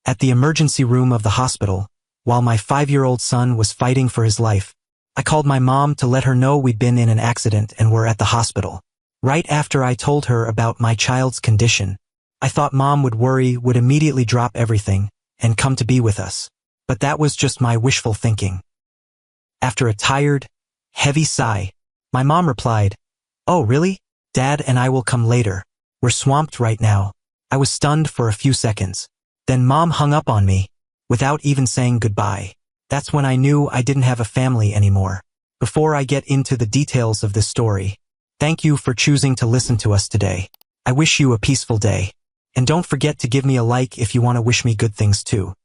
at the emergency room of the hospital, while my 5-year-old son was fighting for his life. I called my mom to let her know we'd been in an accident and were at the hospital. Right after I told her about my child's condition, I thought Mom would worry, would immediately drop everything, and come to be with us. But that was just my wishful thinking. After a tired, heavy sigh, my mom replied, "Oh, really? Dad and I will come later. We're swamped right now." I was stunned for a few seconds. Then Mom hung up on me, without even saying goodbye. That's when I knew I didn't have a family anymore. Before I get into the details of this story, thank you for choosing to listen to us today. I wish you a peaceful day. And don't forget to give me a like if you want to wish me good things too.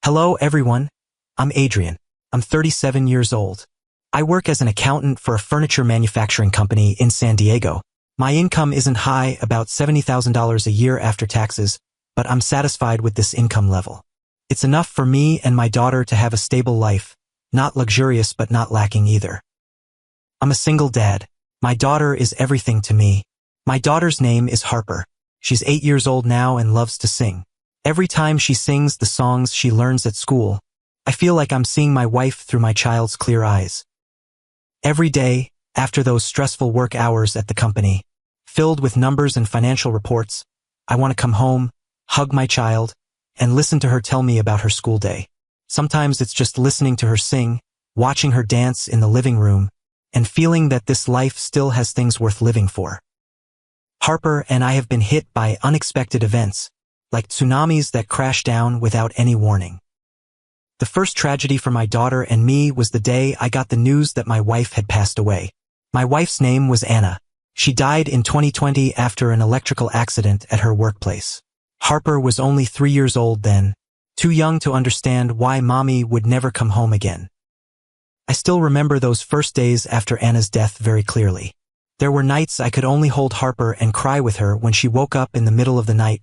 Hello everyone, I'm Adrian. I'm 37 years old. I work as an accountant for a furniture manufacturing company in San Diego. My income isn't high, about $70,000 a year after taxes, but I'm satisfied with this income level. It's enough for me and my daughter to have a stable life, not luxurious but not lacking either. I'm a single dad. My daughter is everything to me. My daughter's name is Harper. She's 8 years old now and loves to sing. Every time she sings the songs she learns at school, I feel like I'm seeing my wife through my child's clear eyes. Every day, after those stressful work hours at the company, filled with numbers and financial reports, I want to come home, hug my child, and listen to her tell me about her school day. Sometimes it's just listening to her sing, watching her dance in the living room, and feeling that this life still has things worth living for. Harper and I have been hit by unexpected events, like tsunamis that crash down without any warning. The first tragedy for my daughter and me was the day I got the news that my wife had passed away. My wife's name was Anna. She died in 2020 after an electrical accident at her workplace. Harper was only 3 years old then, too young to understand why Mommy would never come home again. I still remember those first days after Anna's death very clearly. There were nights I could only hold Harper and cry with her when she woke up in the middle of the night,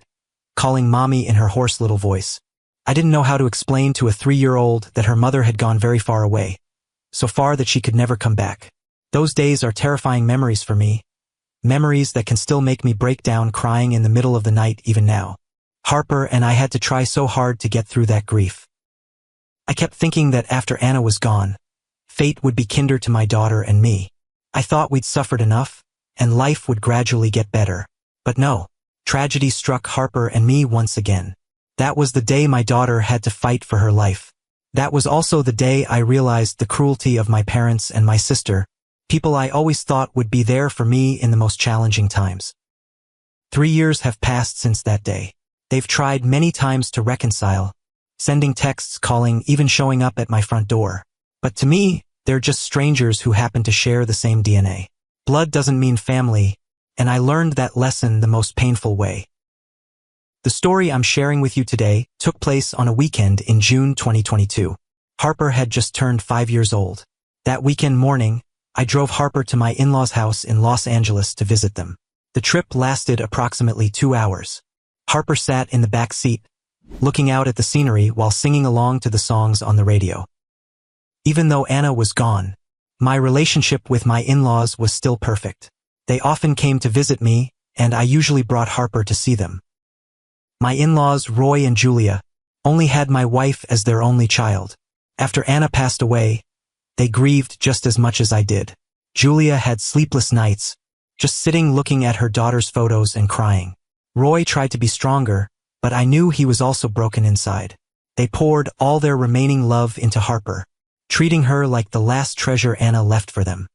calling Mommy in her hoarse little voice. I didn't know how to explain to a 3-year-old that her mother had gone very far away, so far that she could never come back. Those days are terrifying memories for me, memories that can still make me break down crying in the middle of the night even now. Harper and I had to try so hard to get through that grief. I kept thinking that after Anna was gone, fate would be kinder to my daughter and me. I thought we'd suffered enough, and life would gradually get better. But no, tragedy struck Harper and me once again. That was the day my daughter had to fight for her life. That was also the day I realized the cruelty of my parents and my sister, people I always thought would be there for me in the most challenging times. 3 years have passed since that day. They've tried many times to reconcile, sending texts, calling, even showing up at my front door. But to me, they're just strangers who happen to share the same DNA. Blood doesn't mean family, and I learned that lesson the most painful way. The story I'm sharing with you today took place on a weekend in June 2022. Harper had just turned 5 years old. That weekend morning, I drove Harper to my in-laws' house in Los Angeles to visit them. The trip lasted approximately 2 hours. Harper sat in the back seat, looking out at the scenery while singing along to the songs on the radio. Even though Anna was gone, my relationship with my in-laws was still perfect. They often came to visit me, and I usually brought Harper to see them. My in-laws, Roy and Julia, only had my wife as their only child. After Anna passed away, they grieved just as much as I did. Julia had sleepless nights, just sitting looking at her daughter's photos and crying. Roy tried to be stronger, but I knew he was also broken inside. They poured all their remaining love into Harper, treating her like the last treasure Anna left for them.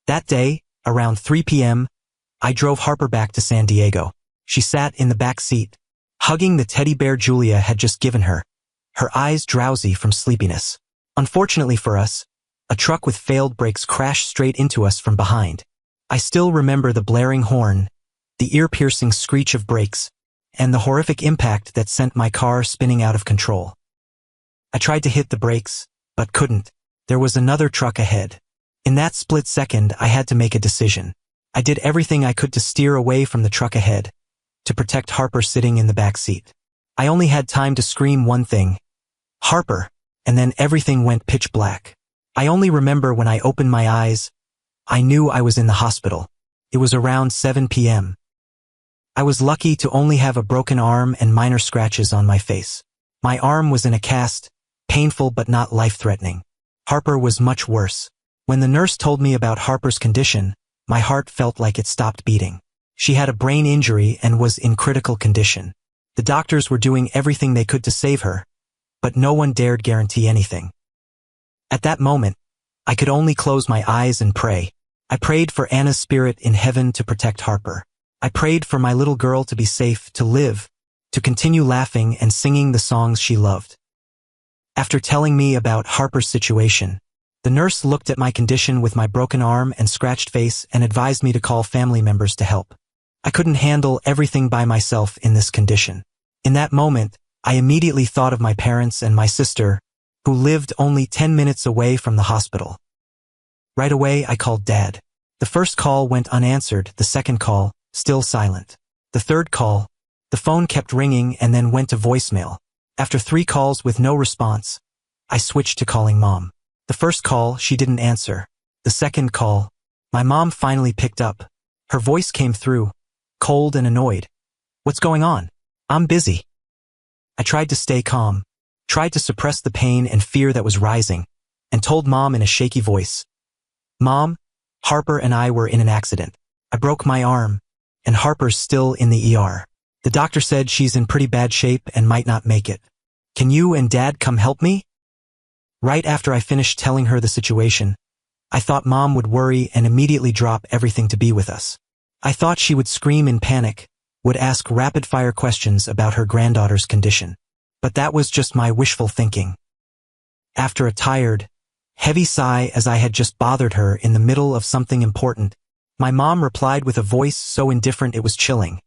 That day, around 3 p.m., I drove Harper back to San Diego. She sat in the back seat, hugging the teddy bear Julia had just given her, her eyes drowsy from sleepiness. Unfortunately for us, a truck with failed brakes crashed straight into us from behind. I still remember the blaring horn, the ear-piercing screech of brakes, and the horrific impact that sent my car spinning out of control. I tried to hit the brakes, but couldn't. There was another truck ahead. In that split second, I had to make a decision. I did everything I could to steer away from the truck ahead, to protect Harper sitting in the back seat. I only had time to scream one thing, "Harper," and then everything went pitch black. I only remember when I opened my eyes, I knew I was in the hospital. It was around 7 p.m. I was lucky to only have a broken arm and minor scratches on my face. My arm was in a cast, painful but not life-threatening. Harper was much worse. When the nurse told me about Harper's condition, my heart felt like it stopped beating. She had a brain injury and was in critical condition. The doctors were doing everything they could to save her, but no one dared guarantee anything. At that moment, I could only close my eyes and pray. I prayed for Anna's spirit in heaven to protect Harper. I prayed for my little girl to be safe, to live, to continue laughing and singing the songs she loved. After telling me about Harper's situation, the nurse looked at my condition with my broken arm and scratched face and advised me to call family members to help. I couldn't handle everything by myself in this condition. In that moment, I immediately thought of my parents and my sister, who lived only 10 minutes away from the hospital. Right away, I called Dad. The first call went unanswered, the second call, still silent. The third call, the phone kept ringing and then went to voicemail. After 3 calls with no response, I switched to calling Mom. The first call, she didn't answer. The second call, my mom finally picked up. Her voice came through, cold and annoyed. "What's going on? I'm busy." I tried to stay calm, tried to suppress the pain and fear that was rising, and told Mom in a shaky voice, "Mom, Harper and I were in an accident. I broke my arm, and Harper's still in the ER. The doctor said she's in pretty bad shape and might not make it. Can you and Dad come help me?" Right after I finished telling her the situation, I thought Mom would worry and immediately drop everything to be with us. I thought she would scream in panic, would ask rapid-fire questions about her granddaughter's condition. But that was just my wishful thinking. After a tired, heavy sigh as I had just bothered her in the middle of something important, my mom replied with a voice so indifferent it was chilling.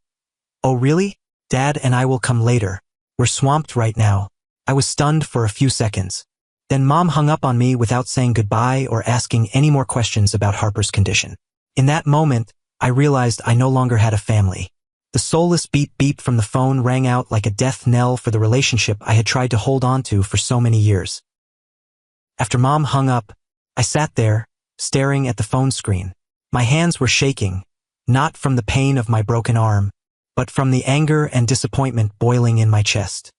"Oh really? Dad and I will come later. We're swamped right now." I was stunned for a few seconds. Then Mom hung up on me without saying goodbye or asking any more questions about Harper's condition. In that moment, I realized I no longer had a family. The soulless beep-beep from the phone rang out like a death knell for the relationship I had tried to hold on to for so many years. After Mom hung up, I sat there, staring at the phone screen. My hands were shaking, not from the pain of my broken arm, but from the anger and disappointment boiling in my chest.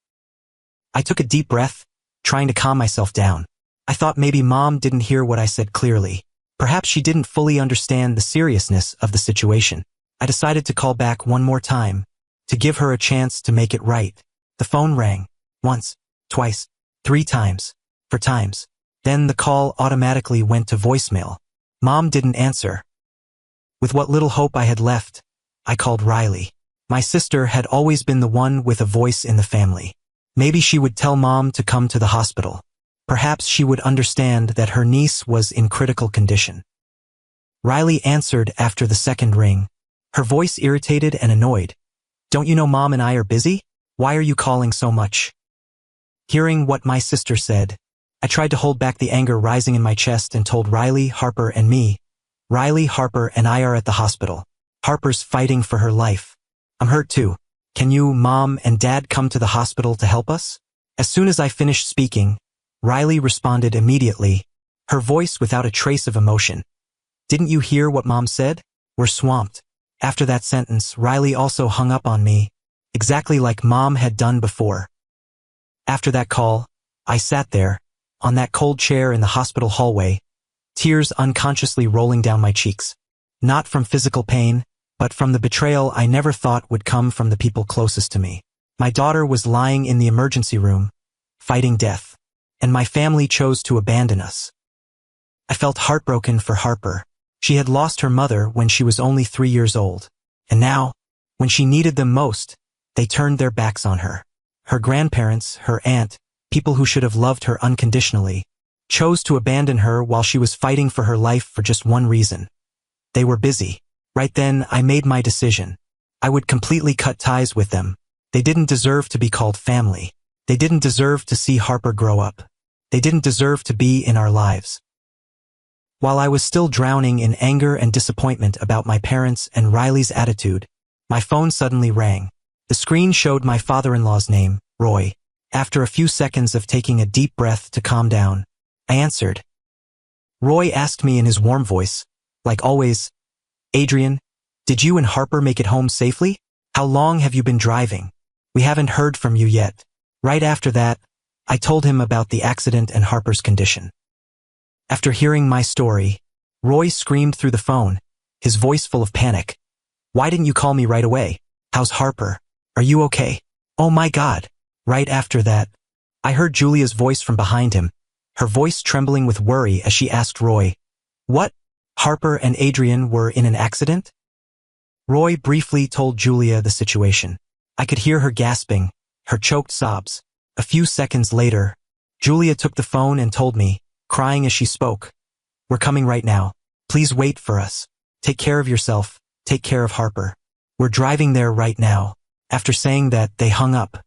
I took a deep breath, trying to calm myself down. I thought maybe Mom didn't hear what I said clearly. Perhaps she didn't fully understand the seriousness of the situation. I decided to call back one more time, to give her a chance to make it right. The phone rang. Once, twice, 3 times, 4 times. Then the call automatically went to voicemail. Mom didn't answer. With what little hope I had left, I called Riley. My sister had always been the one with a voice in the family. Maybe she would tell Mom to come to the hospital. Perhaps she would understand that her niece was in critical condition. Riley answered after the second ring, her voice irritated and annoyed. "Don't you know Mom and I are busy? Why are you calling so much?" Hearing what my sister said, I tried to hold back the anger rising in my chest and told Riley, Harper, and me, "Riley, Harper, and I are at the hospital. Harper's fighting for her life. I'm hurt too. Can you, Mom, and Dad come to the hospital to help us?" As soon as I finished speaking, Riley responded immediately, her voice without a trace of emotion. "Didn't you hear what Mom said? We're swamped." After that sentence, Riley also hung up on me, exactly like Mom had done before. After that call, I sat there, on that cold chair in the hospital hallway, tears unconsciously rolling down my cheeks. Not from physical pain, but from the betrayal I never thought would come from the people closest to me. My daughter was lying in the emergency room, fighting death, and my family chose to abandon us. I felt heartbroken for Harper. She had lost her mother when she was only 3 years old, and now, when she needed them most, they turned their backs on her. Her grandparents, her aunt, people who should have loved her unconditionally, chose to abandon her while she was fighting for her life for just one reason. They were busy. Right then, I made my decision. I would completely cut ties with them. They didn't deserve to be called family. They didn't deserve to see Harper grow up. They didn't deserve to be in our lives. While I was still drowning in anger and disappointment about my parents and Riley's attitude, my phone suddenly rang. The screen showed my father-in-law's name, Roy. After a few seconds of taking a deep breath to calm down, I answered. Roy asked me in his warm voice, like always, "Adrian, did you and Harper make it home safely?" How long have you been driving? We haven't heard from you yet. Right after that, I told him about the accident and Harper's condition. After hearing my story, Roy screamed through the phone, his voice full of panic. Why didn't you call me right away? How's Harper? Are you okay? Oh my God. Right after that, I heard Julia's voice from behind him, her voice trembling with worry as she asked Roy, "What? Harper and Adrian were in an accident?" Roy briefly told Julia the situation. I could hear her gasping, her choked sobs. A few seconds later, Julia took the phone and told me, crying as she spoke, "We're coming right now. Please wait for us. Take care of yourself. Take care of Harper. We're driving there right now." After saying that, they hung up.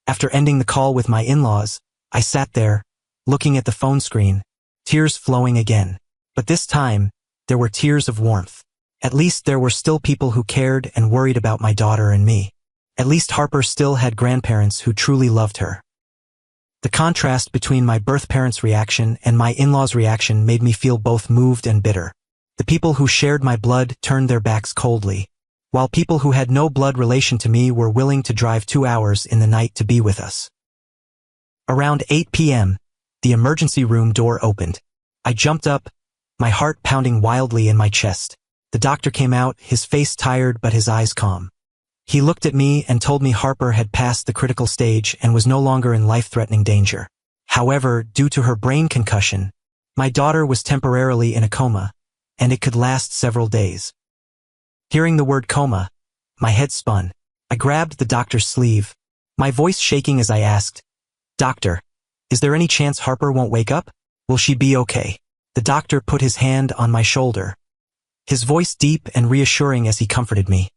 After ending the call with my in-laws, I sat there, looking at the phone screen, tears flowing again. But this time, there were tears of warmth. At least there were still people who cared and worried about my daughter and me. At least Harper still had grandparents who truly loved her. The contrast between my birth parents' reaction and my in-laws' reaction made me feel both moved and bitter. The people who shared my blood turned their backs coldly, while people who had no blood relation to me were willing to drive 2 hours in the night to be with us. Around 8 p.m., the emergency room door opened. I jumped up, my heart pounding wildly in my chest. The doctor came out, his face tired but his eyes calm. He looked at me and told me Harper had passed the critical stage and was no longer in life-threatening danger. However, due to her brain concussion, my daughter was temporarily in a coma, and it could last several days. Hearing the word coma, my head spun. I grabbed the doctor's sleeve, my voice shaking as I asked, "Doctor, is there any chance Harper won't wake up? Will she be okay?" The doctor put his hand on my shoulder, his voice deep and reassuring as he comforted me.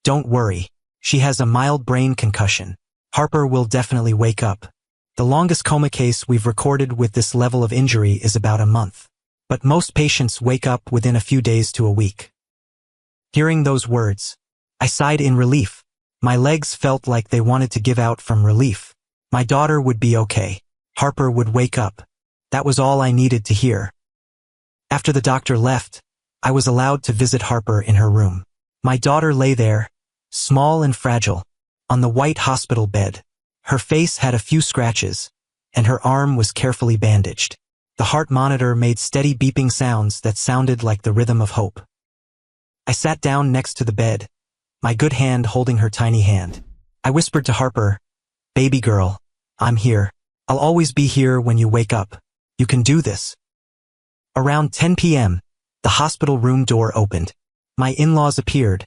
"Don't worry, she has a mild brain concussion. Harper will definitely wake up. The longest coma case we've recorded with this level of injury is about a month. But most patients wake up within a few days to a week." Hearing those words, I sighed in relief. My legs felt like they wanted to give out from relief. My daughter would be okay. Harper would wake up. That was all I needed to hear. After the doctor left, I was allowed to visit Harper in her room. My daughter lay there, small and fragile, on the white hospital bed. Her face had a few scratches, and her arm was carefully bandaged. The heart monitor made steady beeping sounds that sounded like the rhythm of hope. I sat down next to the bed, my good hand holding her tiny hand. I whispered to Harper, "Baby girl, I'm here. I'll always be here when you wake up. You can do this." Around 10 p.m., the hospital room door opened. My in-laws appeared,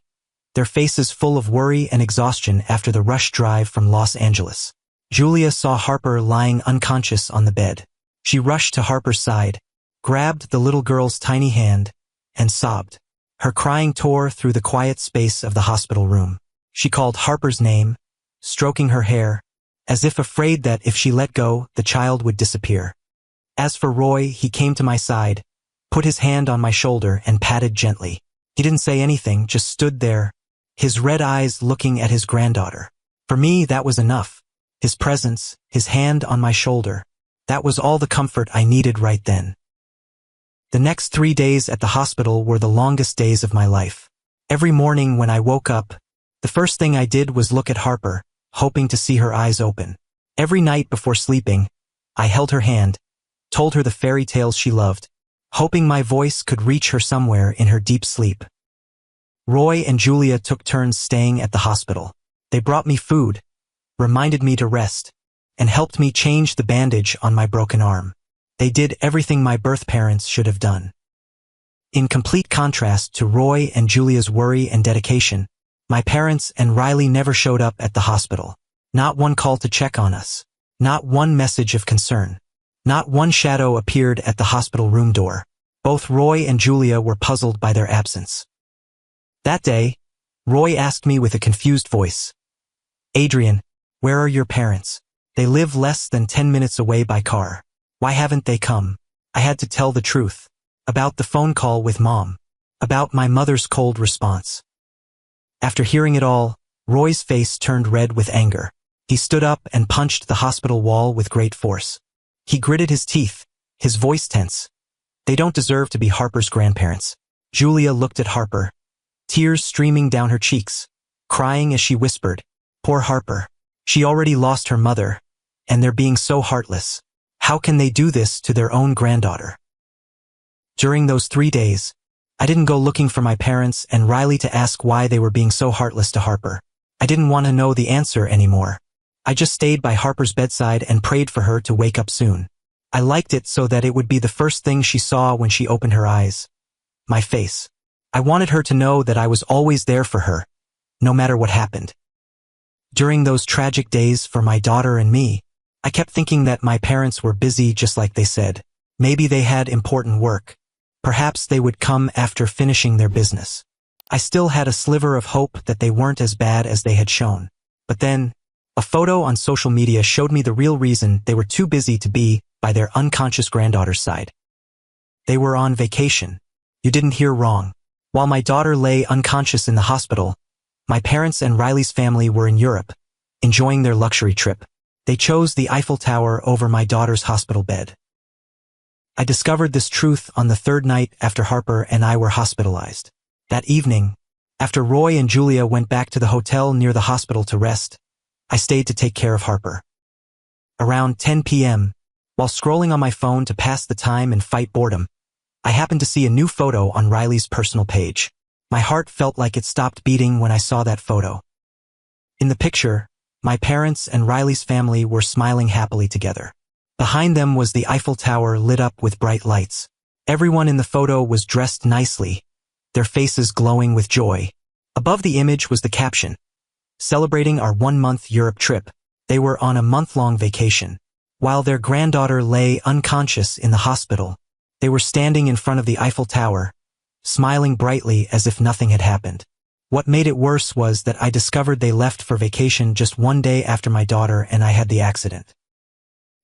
their faces full of worry and exhaustion after the rush drive from Los Angeles. Julia saw Harper lying unconscious on the bed. She rushed to Harper's side, grabbed the little girl's tiny hand, and sobbed. Her crying tore through the quiet space of the hospital room. She called Harper's name, stroking her hair, as if afraid that if she let go, the child would disappear. As for Roy, he came to my side, put his hand on my shoulder and patted gently. He didn't say anything, just stood there, his red eyes looking at his granddaughter. For me, that was enough. His presence, his hand on my shoulder, that was all the comfort I needed right then. The next 3 days at the hospital were the longest days of my life. Every morning when I woke up, the first thing I did was look at Harper, hoping to see her eyes open. Every night before sleeping, I held her hand, told her the fairy tales she loved, hoping my voice could reach her somewhere in her deep sleep. Roy and Julia took turns staying at the hospital. They brought me food, reminded me to rest, and helped me change the bandage on my broken arm. They did everything my birth parents should have done. In complete contrast to Roy and Julia's worry and dedication, my parents and Riley never showed up at the hospital. Not one call to check on us. Not one message of concern. Not one shadow appeared at the hospital room door. Both Roy and Julia were puzzled by their absence. That day, Roy asked me with a confused voice, "Adrian, where are your parents? They live less than 10 minutes away by car. Why haven't they come?" I had to tell the truth. About the phone call with Mom. About my mother's cold response. After hearing it all, Roy's face turned red with anger. He stood up and punched the hospital wall with great force. He gritted his teeth, his voice tense. "They don't deserve to be Harper's grandparents." Julia looked at Harper, tears streaming down her cheeks. crying as she whispered, "Poor Harper. She already lost her mother, and they're being so heartless. How can they do this to their own granddaughter?" During those 3 days, I didn't go looking for my parents and Riley to ask why they were being so heartless to Harper. I didn't want to know the answer anymore. I just stayed by Harper's bedside and prayed for her to wake up soon. I liked it so that it would be the first thing she saw when she opened her eyes. My face. I wanted her to know that I was always there for her, no matter what happened. During those tragic days for my daughter and me, I kept thinking that my parents were busy just like they said. Maybe they had important work. Perhaps they would come after finishing their business. I still had a sliver of hope that they weren't as bad as they had shown. But then, a photo on social media showed me the real reason they were too busy to be by their unconscious granddaughter's side. They were on vacation. You didn't hear wrong. While my daughter lay unconscious in the hospital, my parents and Riley's family were in Europe, enjoying their luxury trip. They chose the Eiffel Tower over my daughter's hospital bed. I discovered this truth on the 3rd night after Harper and I were hospitalized. That evening, after Roy and Julia went back to the hotel near the hospital to rest, I stayed to take care of Harper. Around 10 p.m., while scrolling on my phone to pass the time and fight boredom, I happened to see a new photo on Riley's personal page. My heart felt like it stopped beating when I saw that photo. In the picture, my parents and Riley's family were smiling happily together. Behind them was the Eiffel Tower lit up with bright lights. Everyone in the photo was dressed nicely, their faces glowing with joy. Above the image was the caption, "Celebrating our 1-month Europe trip." They were on a month-long vacation. While their granddaughter lay unconscious in the hospital, they were standing in front of the Eiffel Tower, smiling brightly as if nothing had happened. What made it worse was that I discovered they left for vacation just 1 day after my daughter and I had the accident.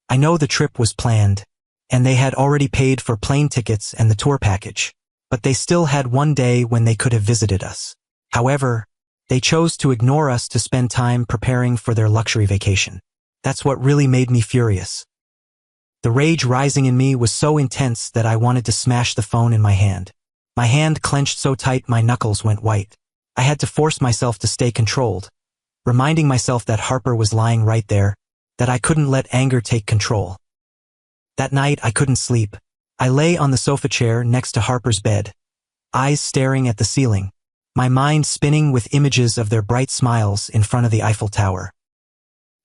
I know the trip was planned, and they had already paid for plane tickets and the tour package, but they still had 1 day when they could have visited us. However, they chose to ignore us to spend time preparing for their luxury vacation. That's what really made me furious. The rage rising in me was so intense that I wanted to smash the phone in my hand. My hand clenched so tight my knuckles went white. I had to force myself to stay controlled, reminding myself that Harper was lying right there, that I couldn't let anger take control. That night I couldn't sleep. I lay on the sofa chair next to Harper's bed, eyes staring at the ceiling, my mind spinning with images of their bright smiles in front of the Eiffel Tower.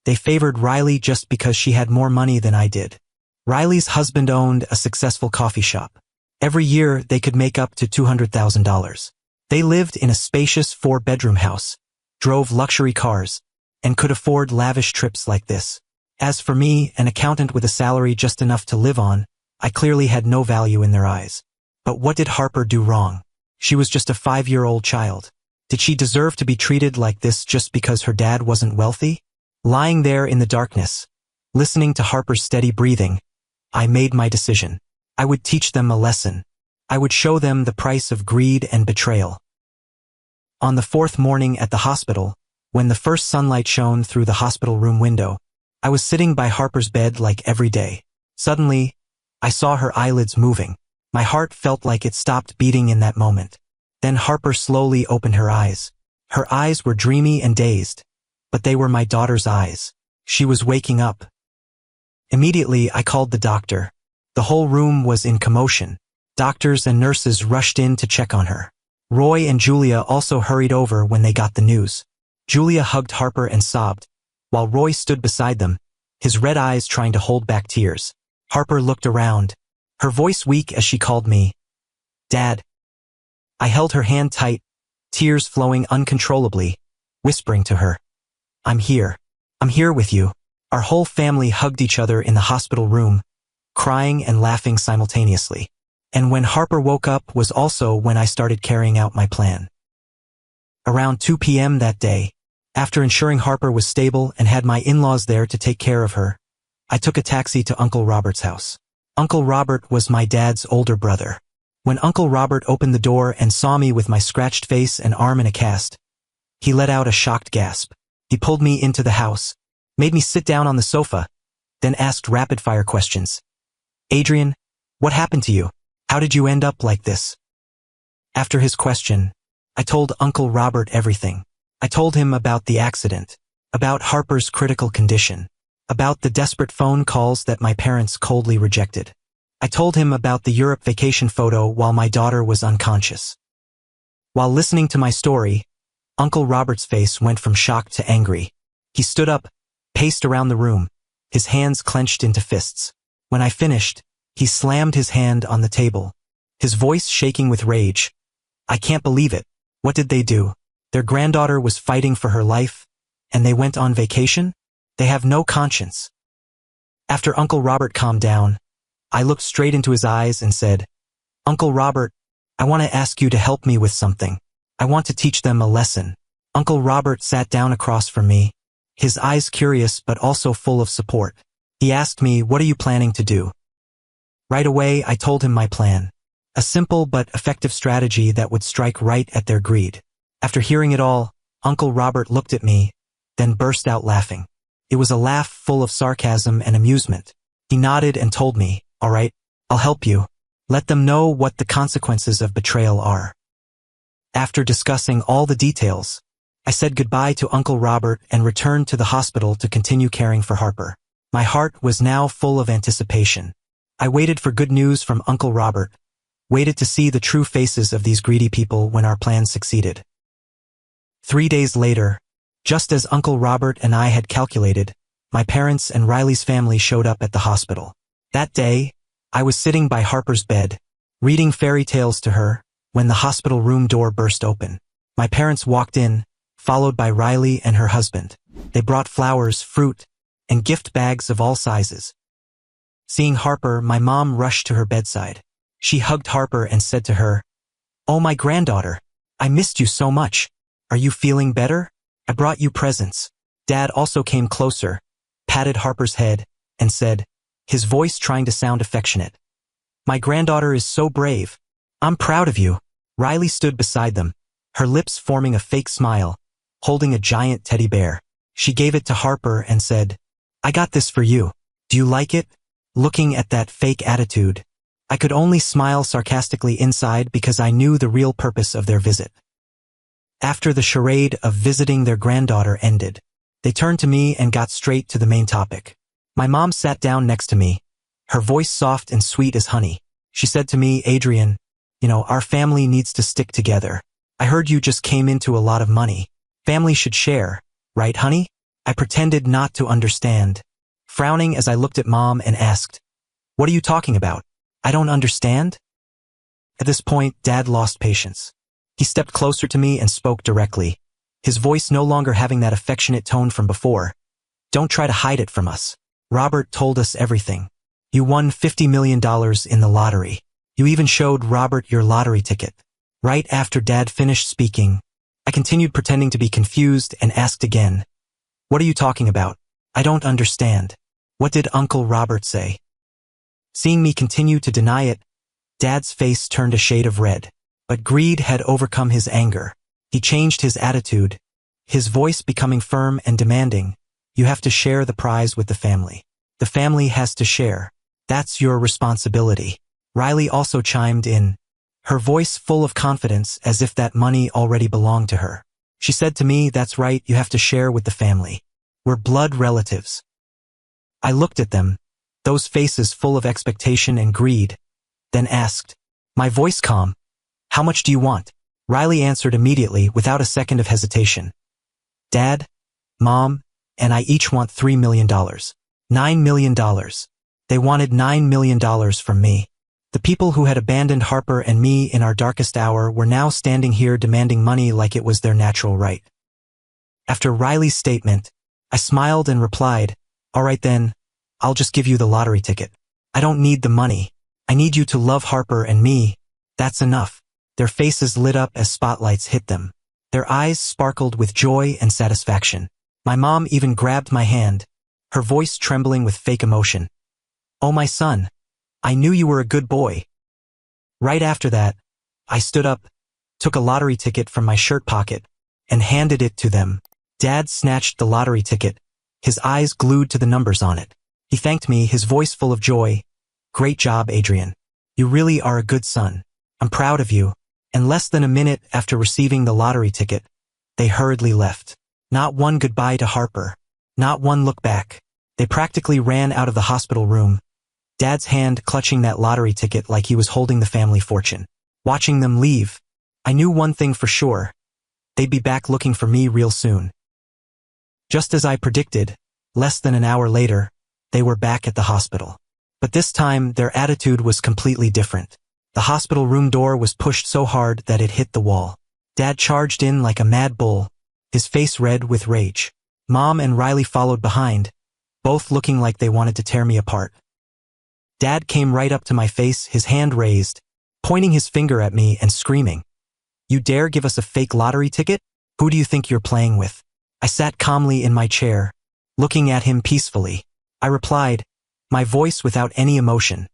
They favored Riley just because she had more money than I did. Riley's husband owned a successful coffee shop. Every year they could make up to $200,000. They lived in a spacious 4-bedroom house, drove luxury cars, and could afford lavish trips like this. As for me, an accountant with a salary just enough to live on, I clearly had no value in their eyes. But what did Harper do wrong? She was just a 5-year-old child. Did she deserve to be treated like this just because her dad wasn't wealthy? Lying there in the darkness, listening to Harper's steady breathing, I made my decision. I would teach them a lesson. I would show them the price of greed and betrayal. On the 4th morning at the hospital, when the first sunlight shone through the hospital room window, I was sitting by Harper's bed like every day. Suddenly, I saw her eyelids moving. My heart felt like it stopped beating in that moment. Then Harper slowly opened her eyes. Her eyes were dreamy and dazed, but they were my daughter's eyes. She was waking up. Immediately, I called the doctor. The whole room was in commotion. Doctors and nurses rushed in to check on her. Roy and Julia also hurried over when they got the news. Julia hugged Harper and sobbed, while Roy stood beside them, his red eyes trying to hold back tears. Harper looked around, her voice weak as she called me, "Dad." I held her hand tight, tears flowing uncontrollably, whispering to her, "I'm here. I'm here with you." Our whole family hugged each other in the hospital room, crying and laughing simultaneously. And when Harper woke up was also when I started carrying out my plan. Around 2 p.m. that day, after ensuring Harper was stable and had my in-laws there to take care of her, I took a taxi to Uncle Robert's house. Uncle Robert was my dad's older brother. When Uncle Robert opened the door and saw me with my scratched face and arm in a cast, he let out a shocked gasp. He pulled me into the house, made me sit down on the sofa, then asked rapid-fire questions. "Adrian, what happened to you? How did you end up like this?" After his question, I told Uncle Robert everything. I told him about the accident, about Harper's critical condition, about the desperate phone calls that my parents coldly rejected. I told him about the Europe vacation photo while my daughter was unconscious. While listening to my story, Uncle Robert's face went from shock to angry. He stood up, paced around the room, his hands clenched into fists. When I finished, he slammed his hand on the table, his voice shaking with rage. I can't believe it. What did they do? Their granddaughter was fighting for her life, and they went on vacation? They have no conscience. After Uncle Robert calmed down, I looked straight into his eyes and said, Uncle Robert, I want to ask you to help me with something. I want to teach them a lesson. Uncle Robert sat down across from me, his eyes curious but also full of support. He asked me, what are you planning to do? Right away, I told him my plan. A simple but effective strategy that would strike right at their greed. After hearing it all, Uncle Robert looked at me, then burst out laughing. It was a laugh full of sarcasm and amusement. He nodded and told me, all right, I'll help you. Let them know what the consequences of betrayal are. After discussing all the details, I said goodbye to Uncle Robert and returned to the hospital to continue caring for Harper. My heart was now full of anticipation. I waited for good news from Uncle Robert, waited to see the true faces of these greedy people when our plan succeeded. 3 days later, just as Uncle Robert and I had calculated, my parents and Riley's family showed up at the hospital. That day, I was sitting by Harper's bed, reading fairy tales to her, when the hospital room door burst open. My parents walked in, followed by Riley and her husband. They brought flowers, fruit, and gift bags of all sizes. Seeing Harper, my mom rushed to her bedside. She hugged Harper and said to her, "Oh, my granddaughter, I missed you so much. Are you feeling better? I brought you presents." Dad also came closer, patted Harper's head, and said, his voice trying to sound affectionate, "My granddaughter is so brave. I'm proud of you." Riley stood beside them, her lips forming a fake smile, holding a giant teddy bear. She gave it to Harper and said, "I got this for you. Do you like it?" Looking at that fake attitude, I could only smile sarcastically inside because I knew the real purpose of their visit. After the charade of visiting their granddaughter ended, they turned to me and got straight to the main topic. My mom sat down next to me, her voice soft and sweet as honey. She said to me, "Adrian, our family needs to stick together. I heard you just came into a lot of money. Family should share, right, honey?" I pretended not to understand, frowning as I looked at Mom and asked, "What are you talking about? I don't understand?" At this point, Dad lost patience. He stepped closer to me and spoke directly, his voice no longer having that affectionate tone from before. "Don't try to hide it from us. Robert told us everything. You won $50 million in the lottery. You even showed Robert your lottery ticket." Right after Dad finished speaking, I continued pretending to be confused and asked again, "What are you talking about? I don't understand. What did Uncle Robert say?" Seeing me continue to deny it, Dad's face turned a shade of red, but greed had overcome his anger. He changed his attitude, his voice becoming firm and demanding, "You have to share the prize with the family. The family has to share. That's your responsibility." Riley also chimed in, her voice full of confidence as if that money already belonged to her. She said to me, "That's right, you have to share with the family. We're blood relatives." I looked at them, those faces full of expectation and greed, then asked, my voice calm, "How much do you want?" Riley answered immediately without a second of hesitation. "Dad, Mom, and I each want $3 million. $9 million. They wanted $9 million from me. The people who had abandoned Harper and me in our darkest hour were now standing here demanding money like it was their natural right. After Riley's statement, I smiled and replied, "All right then, I'll just give you the lottery ticket. I don't need the money. I need you to love Harper and me. That's enough." Their faces lit up as spotlights hit them. Their eyes sparkled with joy and satisfaction. My mom even grabbed my hand, her voice trembling with fake emotion. "Oh, my son, I knew you were a good boy." Right after that, I stood up, took a lottery ticket from my shirt pocket, and handed it to them. Dad snatched the lottery ticket, his eyes glued to the numbers on it. He thanked me, his voice full of joy. "Great job, Adrian. You really are a good son. I'm proud of you." And less than a minute after receiving the lottery ticket, they hurriedly left. Not one goodbye to Harper. Not one look back. They practically ran out of the hospital room, Dad's hand clutching that lottery ticket like he was holding the family fortune. Watching them leave, I knew one thing for sure. They'd be back looking for me real soon. Just as I predicted, less than an hour later, they were back at the hospital. But this time, their attitude was completely different. The hospital room door was pushed so hard that it hit the wall. Dad charged in like a mad bull, his face red with rage. Mom and Riley followed behind, both looking like they wanted to tear me apart. Dad came right up to my face, his hand raised, pointing his finger at me and screaming, "You dare give us a fake lottery ticket? Who do you think you're playing with?" I sat calmly in my chair, looking at him peacefully. I replied, my voice without any emotion,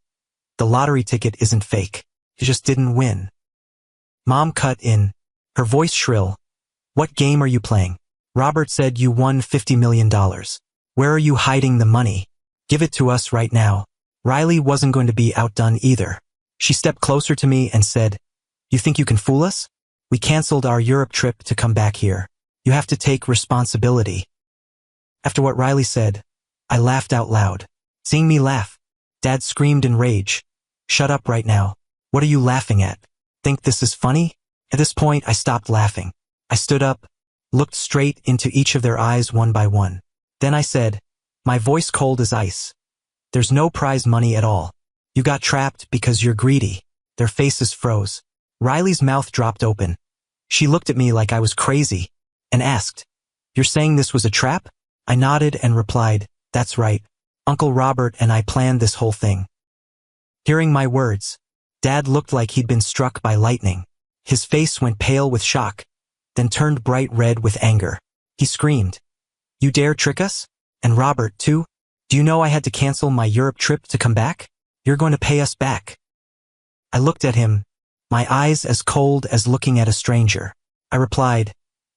"The lottery ticket isn't fake. You just didn't win." Mom cut in, her voice shrill. "What game are you playing? Robert said you won $50 million. Where are you hiding the money? Give it to us right now." Riley wasn't going to be outdone either. She stepped closer to me and said, "You think you can fool us? We canceled our Europe trip to come back here. You have to take responsibility." After what Riley said, I laughed out loud. Seeing me laugh, Dad screamed in rage, "Shut up right now. What are you laughing at? Think this is funny?" At this point, I stopped laughing. I stood up, looked straight into each of their eyes one by one. Then I said, my voice cold as ice, "There's no prize money at all. You got trapped because you're greedy." Their faces froze. Riley's mouth dropped open. She looked at me like I was crazy and asked, "You're saying this was a trap?" I nodded and replied, "That's right. Uncle Robert and I planned this whole thing." Hearing my words, Dad looked like he'd been struck by lightning. His face went pale with shock, then turned bright red with anger. He screamed, "You dare trick us? And Robert, too? Do you know I had to cancel my Europe trip to come back? You're going to pay us back." I looked at him, my eyes as cold as looking at a stranger. I replied,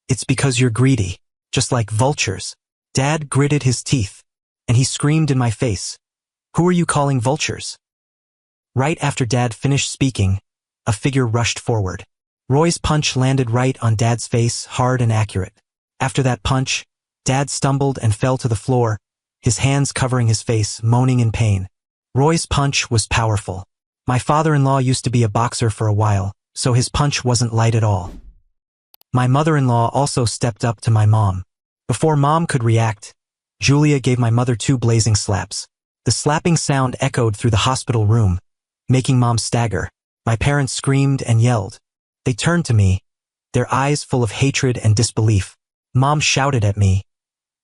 "It's because you're greedy, just like vultures." Dad gritted his teeth, and he screamed in my face, "Who are you calling vultures?" Right after Dad finished speaking, a figure rushed forward. Roy's punch landed right on Dad's face, hard and accurate. After that punch, Dad stumbled and fell to the floor, his hands covering his face, moaning in pain. Roy's punch was powerful. My father-in-law used to be a boxer for a while, so his punch wasn't light at all. My mother-in-law also stepped up to my mom. Before Mom could react, Julia gave my mother 2 blazing slaps. The slapping sound echoed through the hospital room, making Mom stagger. My parents screamed and yelled. They turned to me, their eyes full of hatred and disbelief. Mom shouted at me,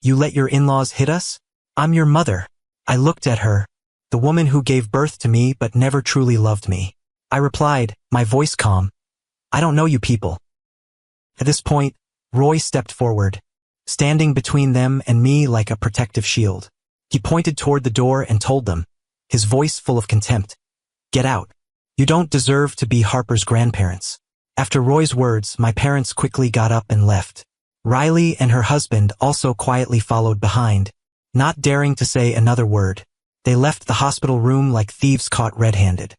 "You let your in-laws hit us? I'm your mother." I looked at her, the woman who gave birth to me but never truly loved me. I replied, my voice calm, "I don't know you people." At this point, Roy stepped forward, standing between them and me like a protective shield. He pointed toward the door and told them, his voice full of contempt, "Get out. You don't deserve to be Harper's grandparents." After Roy's words, my parents quickly got up and left. Riley and her husband also quietly followed behind, not daring to say another word. They left the hospital room like thieves caught red-handed.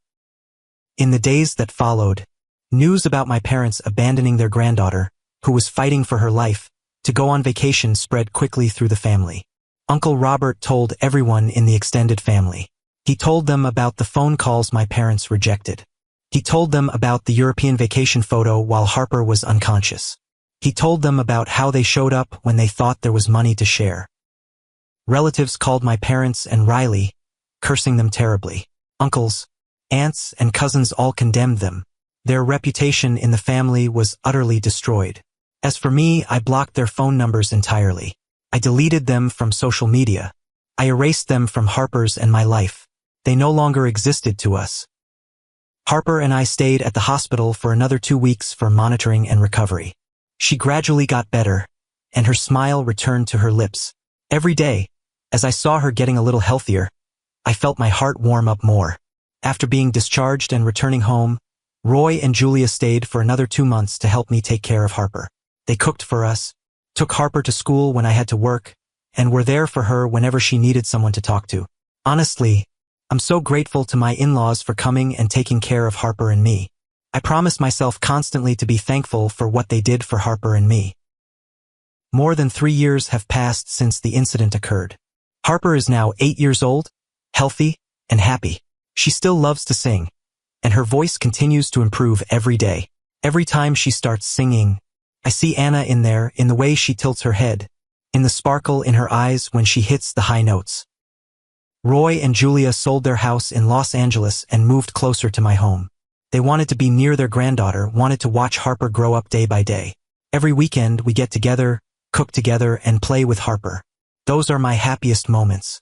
In the days that followed, news about my parents abandoning their granddaughter, who was fighting for her life, to go on vacation spread quickly through the family. Uncle Robert told everyone in the extended family. He told them about the phone calls my parents rejected. He told them about the European vacation photo while Harper was unconscious. He told them about how they showed up when they thought there was money to share. Relatives called my parents and Riley, cursing them terribly. Uncles, aunts, and cousins all condemned them. Their reputation in the family was utterly destroyed. As for me, I blocked their phone numbers entirely. I deleted them from social media. I erased them from Harper's and my life. They no longer existed to us. Harper and I stayed at the hospital for another 2 weeks for monitoring and recovery. She gradually got better, and her smile returned to her lips. Every day, as I saw her getting a little healthier, I felt my heart warm up more. After being discharged and returning home, Roy and Julia stayed for another 2 months to help me take care of Harper. They cooked for us, took Harper to school when I had to work, and were there for her whenever she needed someone to talk to. Honestly, I'm so grateful to my in-laws for coming and taking care of Harper and me. I promised myself constantly to be thankful for what they did for Harper and me. More than 3 years have passed since the incident occurred. Harper is now 8 years old, healthy, and happy. She still loves to sing, and her voice continues to improve every day. Every time she starts singing, I see Anna in there, in the way she tilts her head, in the sparkle in her eyes when she hits the high notes. Roy and Julia sold their house in Los Angeles and moved closer to my home. They wanted to be near their granddaughter, wanted to watch Harper grow up day by day. Every weekend we get together, cook together, and play with Harper. Those are my happiest moments.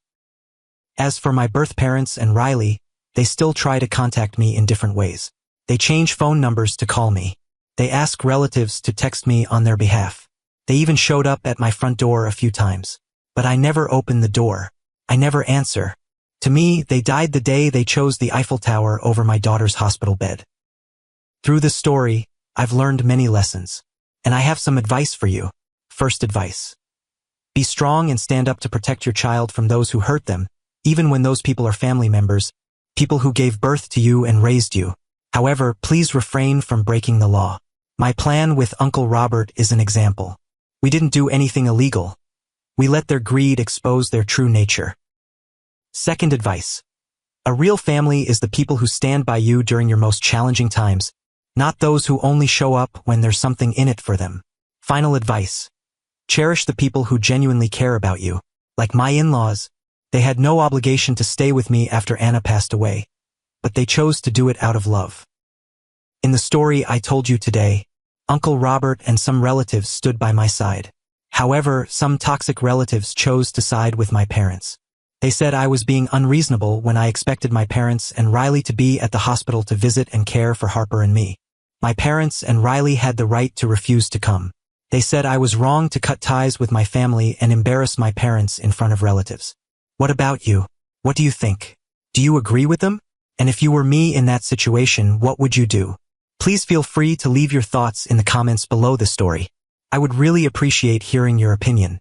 As for my birth parents and Riley, they still try to contact me in different ways. They change phone numbers to call me. They ask relatives to text me on their behalf. They even showed up at my front door a few times. But I never open the door. I never answer. To me, they died the day they chose the Eiffel Tower over my daughter's hospital bed. Through this story, I've learned many lessons. And I have some advice for you. First advice. Be strong and stand up to protect your child from those who hurt them, even when those people are family members, people who gave birth to you and raised you. However, please refrain from breaking the law. My plan with Uncle Robert is an example. We didn't do anything illegal. We let their greed expose their true nature. Second advice. A real family is the people who stand by you during your most challenging times, not those who only show up when there's something in it for them. Final advice. Cherish the people who genuinely care about you. Like my in-laws, they had no obligation to stay with me after Anna passed away, but they chose to do it out of love. In the story I told you today, Uncle Robert and some relatives stood by my side. However, some toxic relatives chose to side with my parents. They said I was being unreasonable when I expected my parents and Riley to be at the hospital to visit and care for Harper and me. My parents and Riley had the right to refuse to come. They said I was wrong to cut ties with my family and embarrass my parents in front of relatives. What about you? What do you think? Do you agree with them? And if you were me in that situation, what would you do? Please feel free to leave your thoughts in the comments below the story. I would really appreciate hearing your opinion.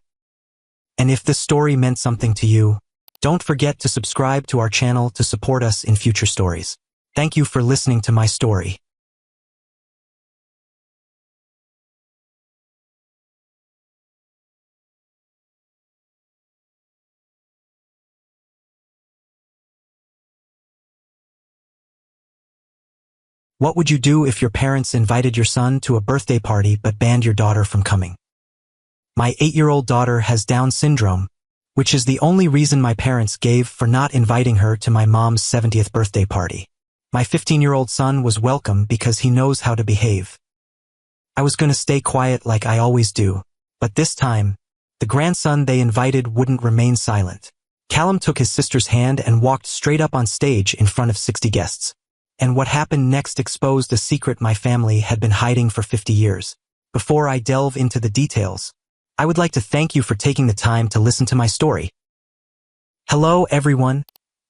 And if this story meant something to you, don't forget to subscribe to our channel to support us in future stories. Thank you for listening to my story. What would you do if your parents invited your son to a birthday party but banned your daughter from coming? My 8-year-old daughter has Down syndrome, which is the only reason my parents gave for not inviting her to my mom's 70th birthday party. My 15-year-old son was welcome because he knows how to behave. I was going to stay quiet like I always do, but this time, the grandson they invited wouldn't remain silent. Callum took his sister's hand and walked straight up on stage in front of 60 guests. And what happened next exposed a secret my family had been hiding for 50 years. Before I delve into the details, I would like to thank you for taking the time to listen to my story. Hello, everyone.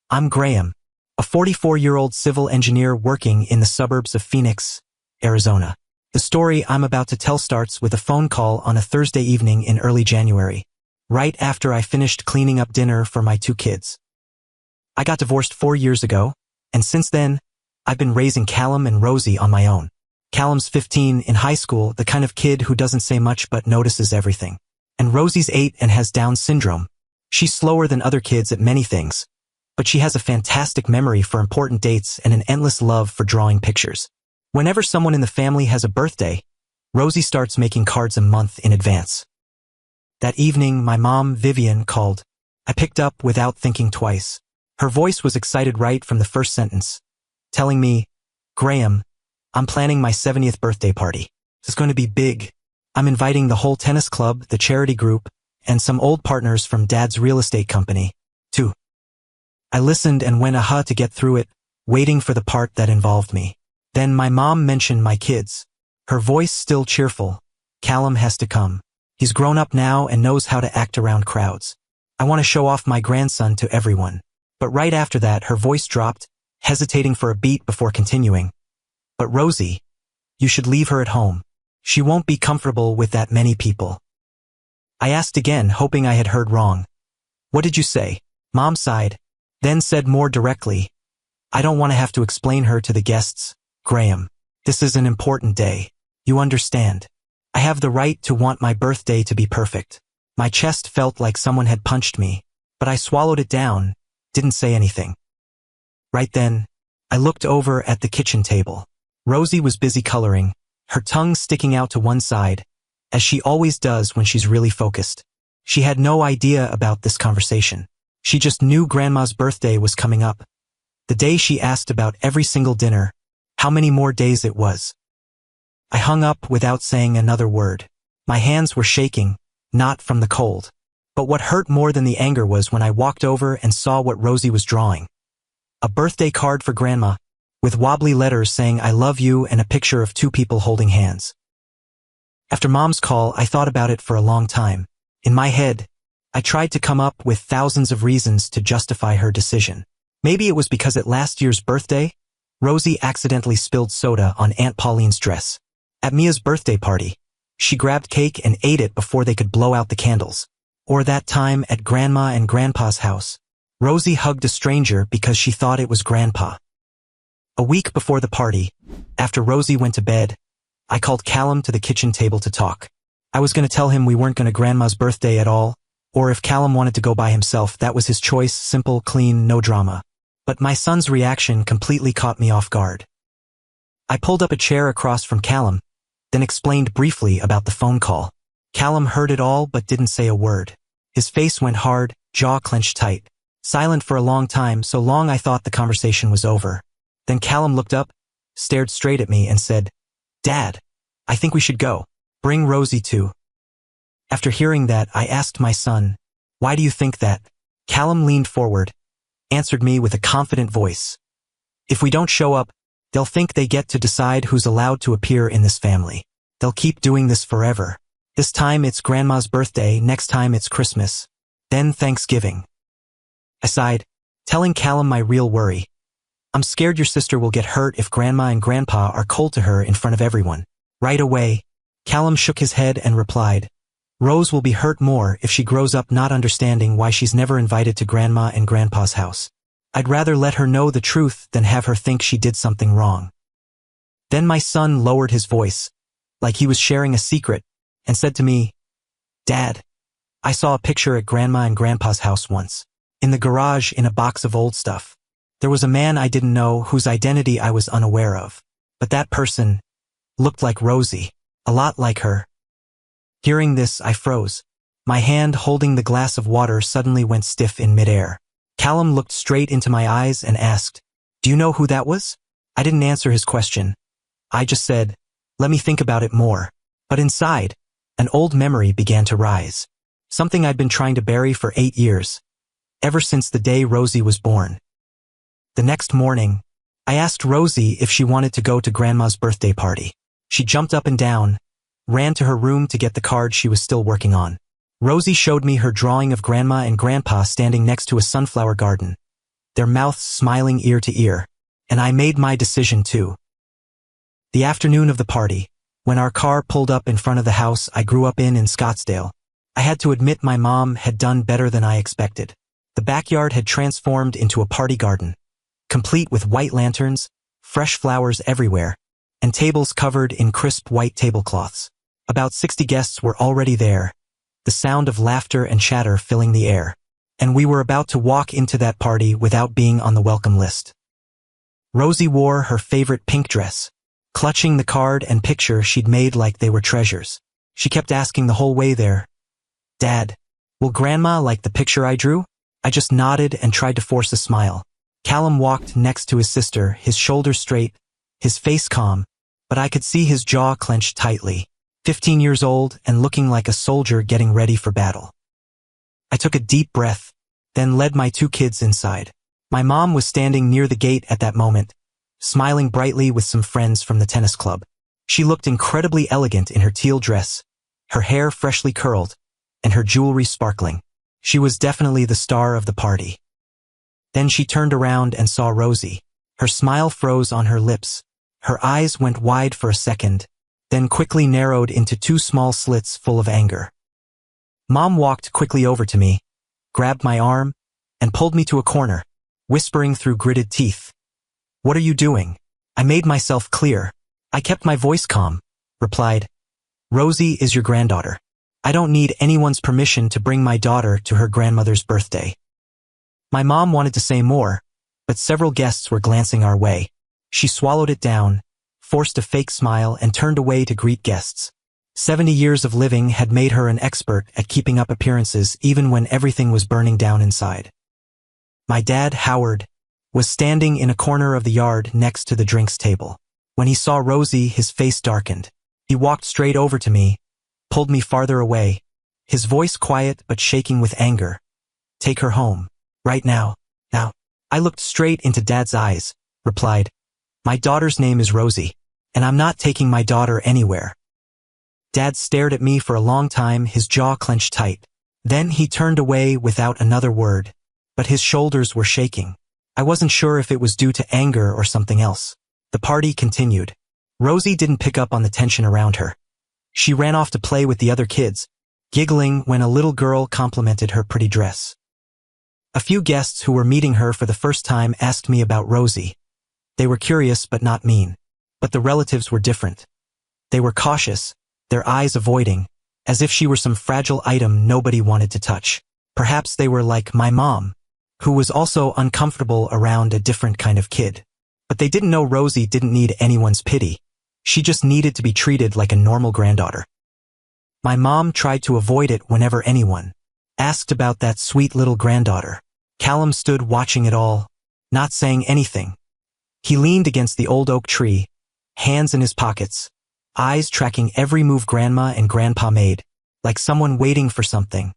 I'm Graham, a 44-year-old civil engineer working in the suburbs of Phoenix, Arizona. The story I'm about to tell starts with a phone call on a Thursday evening in early January, right after I finished cleaning up dinner for my 2 kids. I got divorced 4 years ago, and since then, I've been raising Callum and Rosie on my own. Callum's 15 in high school, the kind of kid who doesn't say much but notices everything. And Rosie's 8 and has Down syndrome. She's slower than other kids at many things, but she has a fantastic memory for important dates and an endless love for drawing pictures. Whenever someone in the family has a birthday, Rosie starts making cards a month in advance. That evening, my mom, Vivian, called. I picked up without thinking twice. Her voice was excited right from the first sentence, telling me, "Graham, I'm planning my 70th birthday party. It's going to be big. I'm inviting the whole tennis club, the charity group, and some old partners from Dad's real estate company, too." I listened and went to get through it, waiting for the part that involved me. Then my mom mentioned my kids. Her voice still cheerful. "Callum has to come. He's grown up now and knows how to act around crowds. I want to show off my grandson to everyone." But right after that, her voice dropped, hesitating for a beat before continuing. "But Rosie, you should leave her at home. She won't be comfortable with that many people." I asked again, hoping I had heard wrong. "What did you say?" Mom sighed, then said more directly, "I don't want to have to explain her to the guests, Graham. This is an important day. You understand. I have the right to want my birthday to be perfect. My chest felt like someone had punched me, but I swallowed it down, didn't say anything. Right then, I looked over at the kitchen table. Rosie was busy coloring, her tongue sticking out to one side, as she always does when she's really focused. She had no idea about this conversation. She just knew Grandma's birthday was coming up. The day she asked about every single dinner, how many more days it was. I hung up without saying another word. My hands were shaking, not from the cold. But what hurt more than the anger was when I walked over and saw what Rosie was drawing. A birthday card for Grandma, with wobbly letters saying I love you and a picture of two people holding hands. After Mom's call, I thought about it for a long time. In my head, I tried to come up with thousands of reasons to justify her decision. Maybe it was because at last year's birthday, Rosie accidentally spilled soda on Aunt Pauline's dress. At Mia's birthday party, she grabbed cake and ate it before they could blow out the candles. Or that time at Grandma and Grandpa's house, Rosie hugged a stranger because she thought it was Grandpa. A week before the party, after Rosie went to bed, I called Callum to the kitchen table to talk. I was going to tell him we weren't going to Grandma's birthday at all, or if Callum wanted to go by himself, that was his choice, simple, clean, no drama. But my son's reaction completely caught me off guard. I pulled up a chair across from Callum, then explained briefly about the phone call. Callum heard it all but didn't say a word. His face went hard, jaw clenched tight. Silent for a long time, so long I thought the conversation was over. Then Callum looked up, stared straight at me and said, "Dad, I think we should go. Bring Rosie too." After hearing that, I asked my son, "Why do you think that?" Callum leaned forward, answered me with a confident voice. "If we don't show up, they'll think they get to decide who's allowed to appear in this family. They'll keep doing this forever. This time it's Grandma's birthday, next time it's Christmas, then Thanksgiving." I sighed, telling Callum my real worry. "I'm scared your sister will get hurt if Grandma and Grandpa are cold to her in front of everyone." Right away, Callum shook his head and replied, "Rose will be hurt more if she grows up not understanding why she's never invited to Grandma and Grandpa's house. I'd rather let her know the truth than have her think she did something wrong." Then my son lowered his voice, like he was sharing a secret, and said to me, "Dad, I saw a picture at Grandma and Grandpa's house once. In the garage in a box of old stuff. There was a man I didn't know whose identity I was unaware of. But that person looked like Rosie, a lot like her." Hearing this, I froze. My hand holding the glass of water suddenly went stiff in midair. Callum looked straight into my eyes and asked, "Do you know who that was?" I didn't answer his question. I just said, "Let me think about it more." But inside, an old memory began to rise. Something I'd been trying to bury for 8 years. Ever since the day Rosie was born. The next morning, I asked Rosie if she wanted to go to Grandma's birthday party. She jumped up and down, ran to her room to get the card she was still working on. Rosie showed me her drawing of Grandma and Grandpa standing next to a sunflower garden, their mouths smiling ear to ear, and I made my decision too. The afternoon of the party, when our car pulled up in front of the house I grew up in Scottsdale, I had to admit my mom had done better than I expected. The backyard had transformed into a party garden, complete with white lanterns, fresh flowers everywhere, and tables covered in crisp white tablecloths. About 60 guests were already there, the sound of laughter and chatter filling the air, and we were about to walk into that party without being on the welcome list. Rosie wore her favorite pink dress, clutching the card and picture she'd made like they were treasures. She kept asking the whole way there, "Dad, will Grandma like the picture I drew?" I just nodded and tried to force a smile. Callum walked next to his sister, his shoulders straight, his face calm, but I could see his jaw clenched tightly. 15 years old and looking like a soldier getting ready for battle. I took a deep breath, then led my 2 kids inside. My mom was standing near the gate at that moment, smiling brightly with some friends from the tennis club. She looked incredibly elegant in her teal dress, her hair freshly curled, and her jewelry sparkling. She was definitely the star of the party. Then she turned around and saw Rosie. Her smile froze on her lips. Her eyes went wide for a second, then quickly narrowed into 2 small slits full of anger. Mom walked quickly over to me, grabbed my arm, and pulled me to a corner, whispering through gritted teeth, "What are you doing?" I made myself clear. I kept my voice calm, replied, Rosie is your granddaughter. I don't need anyone's permission to bring my daughter to her grandmother's birthday. My mom wanted to say more, but several guests were glancing our way. She swallowed it down, forced a fake smile, and turned away to greet guests. 70 years of living had made her an expert at keeping up appearances even when everything was burning down inside. My dad, Howard, was standing in a corner of the yard next to the drinks table. When he saw Rosie, his face darkened. He walked straight over to me, pulled me farther away, his voice quiet but shaking with anger. Take her home. Right now. Now. I looked straight into Dad's eyes, replied, My daughter's name is Rosie, and I'm not taking my daughter anywhere. Dad stared at me for a long time, his jaw clenched tight. Then he turned away without another word, but his shoulders were shaking. I wasn't sure if it was due to anger or something else. The party continued. Rosie didn't pick up on the tension around her. She ran off to play with the other kids, giggling when a little girl complimented her pretty dress. A few guests who were meeting her for the first time asked me about Rosie. They were curious but not mean. But the relatives were different. They were cautious, their eyes avoiding, as if she were some fragile item nobody wanted to touch. Perhaps they were like my mom, who was also uncomfortable around a different kind of kid. But they didn't know Rosie didn't need anyone's pity. She just needed to be treated like a normal granddaughter. My mom tried to avoid it whenever anyone asked about that sweet little granddaughter. Callum stood watching it all, not saying anything. He leaned against the old oak tree, hands in his pockets, eyes tracking every move Grandma and Grandpa made, like someone waiting for something.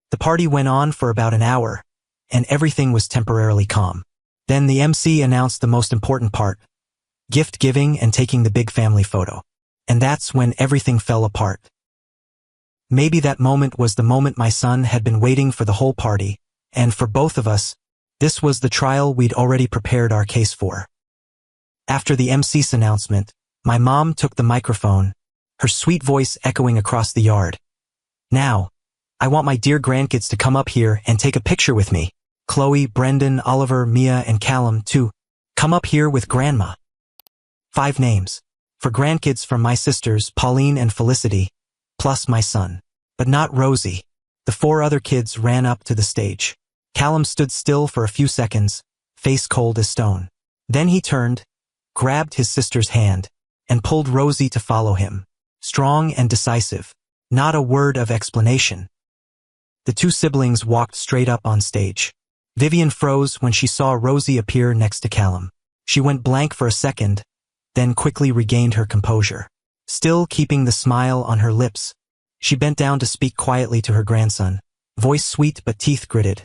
The party went on for about an hour, and everything was temporarily calm. Then the MC announced the most important part, gift giving and taking the big family photo. And that's when everything fell apart. Maybe that moment was the moment my son had been waiting for the whole party, and for both of us, this was the trial we'd already prepared our case for. After the MC's announcement, my mom took the microphone, her sweet voice echoing across the yard. Now, I want my dear grandkids to come up here and take a picture with me. Chloe, Brendan, Oliver, Mia, and Callum, too. Come up here with Grandma. 5 names. For grandkids from my sisters, Pauline and Felicity, plus my son. But not Rosie. The 4 other kids ran up to the stage. Callum stood still for a few seconds, face cold as stone. Then he turned, grabbed his sister's hand, and pulled Rosie to follow him. Strong and decisive. Not a word of explanation. The 2 siblings walked straight up on stage. Vivian froze when she saw Rosie appear next to Callum. She went blank for a second, then quickly regained her composure. Still keeping the smile on her lips, she bent down to speak quietly to her grandson, voice sweet but teeth gritted.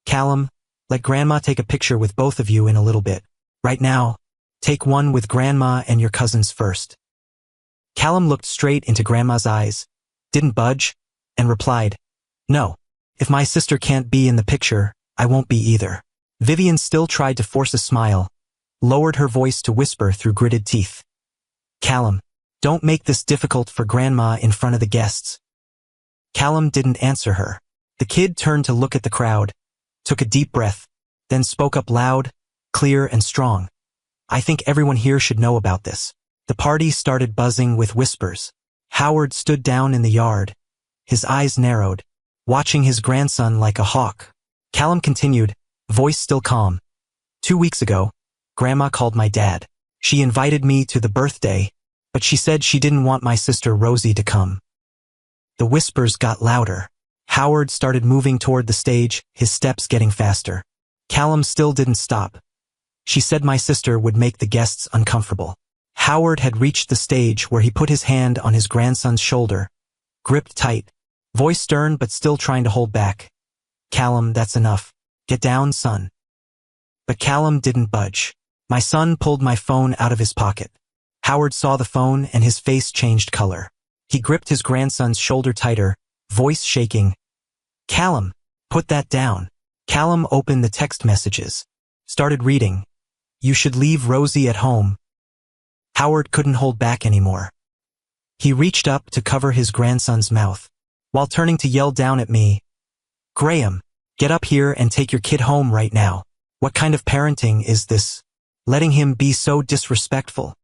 Callum, let Grandma take a picture with both of you in a little bit. Right now, take one with Grandma and your cousins first. Callum looked straight into Grandma's eyes, didn't budge, and replied, No, if my sister can't be in the picture, I won't be either. Vivian still tried to force a smile, lowered her voice to whisper through gritted teeth. Callum, don't make this difficult for Grandma in front of the guests. Callum didn't answer her. The kid turned to look at the crowd, took a deep breath, then spoke up loud, clear and strong. I think everyone here should know about this. The party started buzzing with whispers. Howard stood down in the yard, his eyes narrowed, watching his grandson like a hawk. Callum continued, voice still calm. 2 weeks ago, Grandma called my dad. She invited me to the birthday, but she said she didn't want my sister Rosie to come. The whispers got louder. Howard started moving toward the stage, his steps getting faster. Callum still didn't stop. She said my sister would make the guests uncomfortable. Howard had reached the stage where he put his hand on his grandson's shoulder, gripped tight, voice stern but still trying to hold back. Callum, that's enough. Get down, son. But Callum didn't budge. My son pulled my phone out of his pocket. Howard saw the phone and his face changed color. He gripped his grandson's shoulder tighter, voice shaking. Callum, put that down. Callum opened the text messages, started reading. You should leave Rosie at home. Howard couldn't hold back anymore. He reached up to cover his grandson's mouth, while turning to yell down at me. Graham, get up here and take your kid home right now. What kind of parenting is this? Letting him be so disrespectful?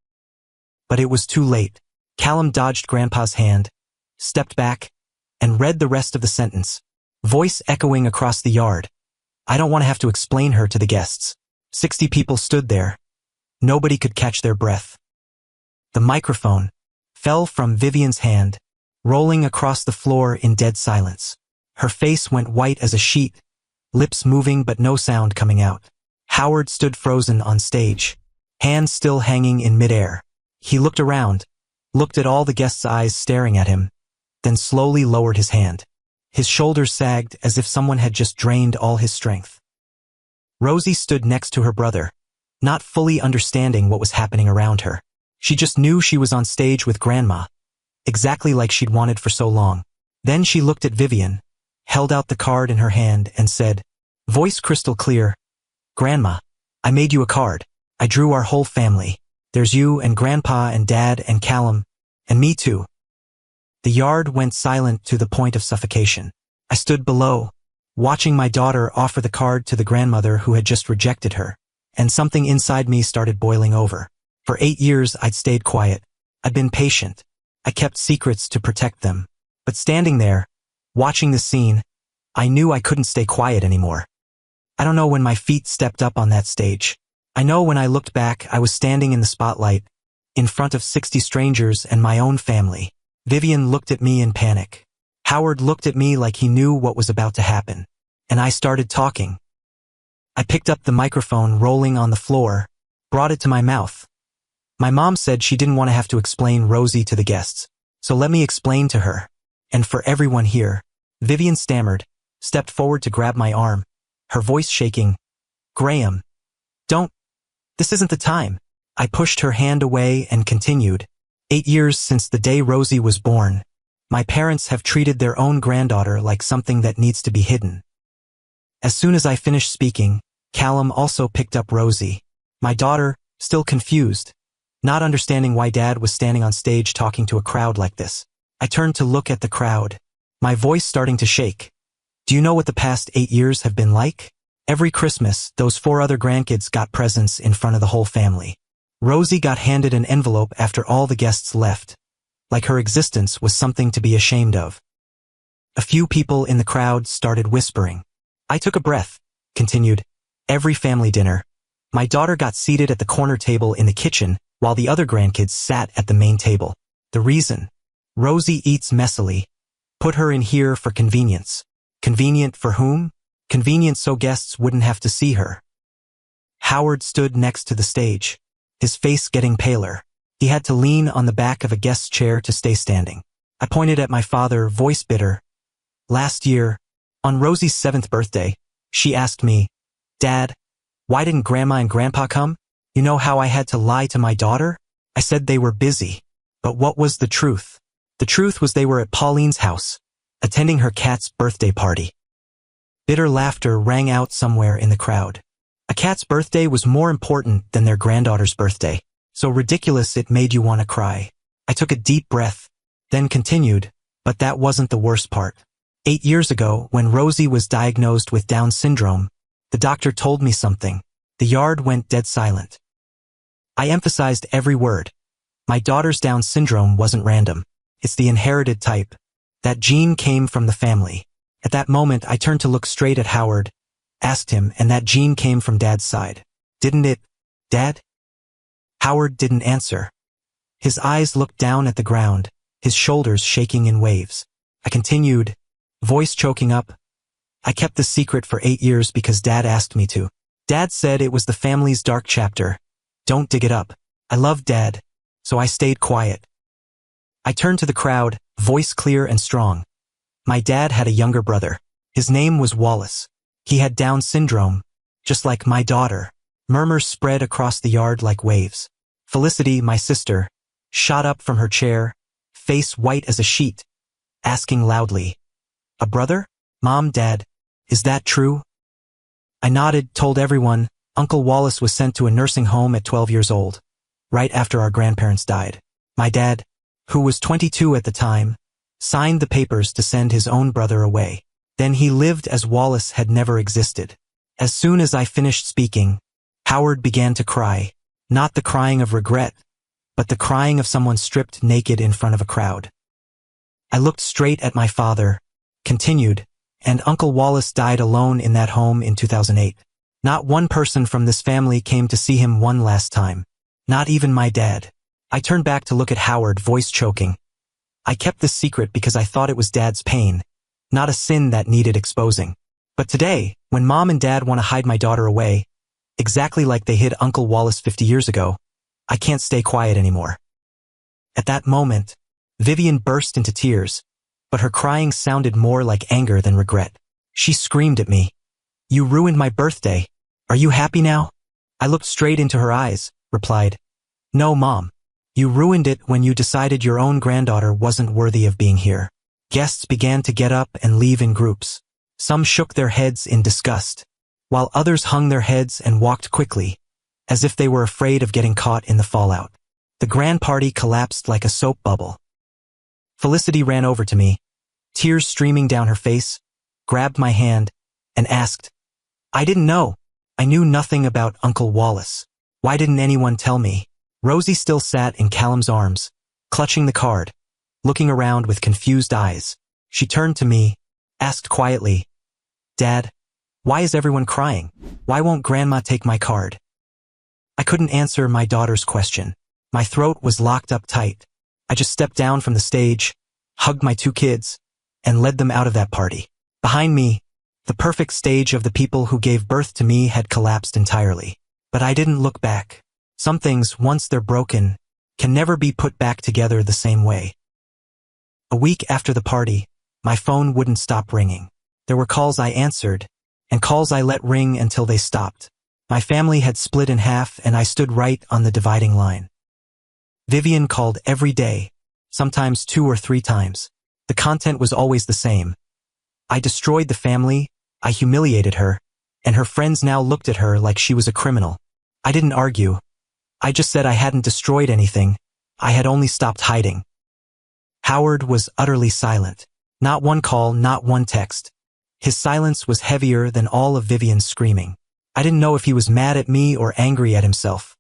But it was too late. Callum dodged Grandpa's hand, stepped back, and read the rest of the sentence, voice echoing across the yard. I don't want to have to explain her to the guests. 60 people stood there. Nobody could catch their breath. The microphone fell from Vivian's hand, rolling across the floor in dead silence. Her face went white as a sheet, lips moving but no sound coming out. Howard stood frozen on stage, hands still hanging in midair. He looked around, looked at all the guests' eyes staring at him, then slowly lowered his hand. His shoulders sagged as if someone had just drained all his strength. Rosie stood next to her brother, not fully understanding what was happening around her. She just knew she was on stage with Grandma, exactly like she'd wanted for so long. Then she looked at Vivian, held out the card in her hand and said, voice crystal clear, Grandma, I made you a card. I drew our whole family. There's you and Grandpa and Dad and Callum, and me too. The yard went silent to the point of suffocation. I stood below, watching my daughter offer the card to the grandmother who had just rejected her, and something inside me started boiling over. For 8 years I'd stayed quiet. I'd been patient. I kept secrets to protect them. But standing there, watching the scene, I knew I couldn't stay quiet anymore. I don't know when my feet stepped up on that stage. I know when I looked back I was standing in the spotlight, in front of 60 strangers and my own family. Vivian looked at me in panic. Howard looked at me like he knew what was about to happen. And I started talking. I picked up the microphone rolling on the floor, brought it to my mouth. My mom said she didn't want to have to explain Rosie to the guests, so let me explain to her. And for everyone here, Vivian stammered, stepped forward to grab my arm, her voice shaking. Graham, don't. This isn't the time. I pushed her hand away and continued. 8 years since the day Rosie was born. My parents have treated their own granddaughter like something that needs to be hidden. As soon as I finished speaking, Callum also picked up Rosie. My daughter, still confused, not understanding why Dad was standing on stage talking to a crowd like this. I turned to look at the crowd, my voice starting to shake. Do you know what the past 8 years have been like? Every Christmas, those 4 other grandkids got presents in front of the whole family. Rosie got handed an envelope after all the guests left, like her existence was something to be ashamed of. A few people in the crowd started whispering. I took a breath, continued. Every family dinner, my daughter got seated at the corner table in the kitchen while the other grandkids sat at the main table. The reason? Rosie eats messily. Put her in here for convenience. Convenient for whom? Convenient so guests wouldn't have to see her. Howard stood next to the stage, his face getting paler. He had to lean on the back of a guest's chair to stay standing. I pointed at my father, voice bitter. Last year, on Rosie's 7th birthday, she asked me, Dad, why didn't Grandma and Grandpa come? You know how I had to lie to my daughter? I said they were busy. But what was the truth? The truth was they were at Pauline's house, attending her cat's birthday party. Bitter laughter rang out somewhere in the crowd. A cat's birthday was more important than their granddaughter's birthday. So ridiculous it made you want to cry. I took a deep breath, then continued, but that wasn't the worst part. 8 years ago, when Rosie was diagnosed with Down syndrome, the doctor told me something. The yard went dead silent. I emphasized every word. My daughter's Down syndrome wasn't random. It's the inherited type. That gene came from the family. At that moment, I turned to look straight at Howard, asked him, and that gene came from Dad's side. Didn't it, Dad? Howard didn't answer. His eyes looked down at the ground, his shoulders shaking in waves. I continued, voice choking up. I kept the secret for 8 years because Dad asked me to. Dad said it was the family's dark chapter. Don't dig it up. I loved Dad, so I stayed quiet. I turned to the crowd, voice clear and strong. My dad had a younger brother. His name was Wallace. He had Down syndrome, just like my daughter. Murmurs spread across the yard like waves. Felicity, my sister, shot up from her chair, face white as a sheet, asking loudly, A brother? Mom, Dad, is that true? I nodded, told everyone. Uncle Wallace was sent to a nursing home at 12 years old, right after our grandparents died. My dad, who was 22 at the time, signed the papers to send his own brother away. Then he lived as Wallace had never existed. As soon as I finished speaking, Howard began to cry, not the crying of regret, but the crying of someone stripped naked in front of a crowd. I looked straight at my father, continued, and Uncle Wallace died alone in that home in 2008. Not one person from this family came to see him one last time. Not even my dad. I turned back to look at Howard, voice choking. I kept this secret because I thought it was Dad's pain, not a sin that needed exposing. But today, when Mom and Dad want to hide my daughter away, exactly like they hid Uncle Wallace 50 years ago, I can't stay quiet anymore. At that moment, Vivian burst into tears, but her crying sounded more like anger than regret. She screamed at me, "You ruined my birthday. Are you happy now?" I looked straight into her eyes, replied, "No, Mom. You ruined it when you decided your own granddaughter wasn't worthy of being here." Guests began to get up and leave in groups. Some shook their heads in disgust, while others hung their heads and walked quickly, as if they were afraid of getting caught in the fallout. The grand party collapsed like a soap bubble. Felicity ran over to me, tears streaming down her face, grabbed my hand, and asked, "I didn't know. I knew nothing about Uncle Wallace. Why didn't anyone tell me?" Rosie still sat in Callum's arms, clutching the card, looking around with confused eyes. She turned to me, asked quietly, "Dad, why is everyone crying? Why won't Grandma take my card?" I couldn't answer my daughter's question. My throat was locked up tight. I just stepped down from the stage, hugged my two kids, and led them out of that party. Behind me, the perfect stage of the people who gave birth to me had collapsed entirely. But I didn't look back. Some things, once they're broken, can never be put back together the same way. A week after the party, my phone wouldn't stop ringing. There were calls I answered, and calls I let ring until they stopped. My family had split in half, and I stood right on the dividing line. Vivian called every day, sometimes 2 or 3 times. The content was always the same. I destroyed the family, I humiliated her, and her friends now looked at her like she was a criminal. I didn't argue. I just said I hadn't destroyed anything, I had only stopped hiding. Howard was utterly silent. Not one call, not one text. His silence was heavier than all of Vivian's screaming. I didn't know if he was mad at me or angry at himself.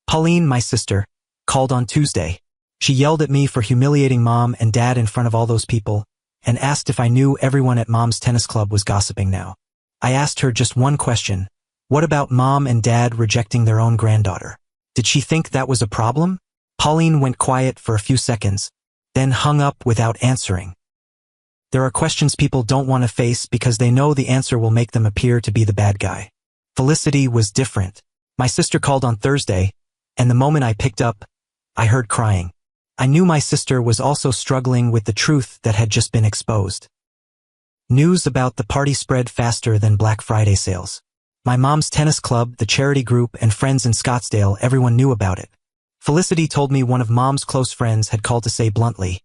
Pauline, my sister, called on Tuesday. She yelled at me for humiliating Mom and Dad in front of all those people, and asked if I knew everyone at Mom's tennis club was gossiping now. I asked her just one question. What about Mom and Dad rejecting their own granddaughter? Did she think that was a problem? Pauline went quiet for a few seconds, then hung up without answering. There are questions people don't want to face because they know the answer will make them appear to be the bad guy. Felicity was different. My sister called on Thursday, and the moment I picked up, I heard crying. I knew my sister was also struggling with the truth that had just been exposed. News about the party spread faster than Black Friday sales. My mom's tennis club, the charity group, and friends in Scottsdale, everyone knew about it. Felicity told me one of Mom's close friends had called to say bluntly,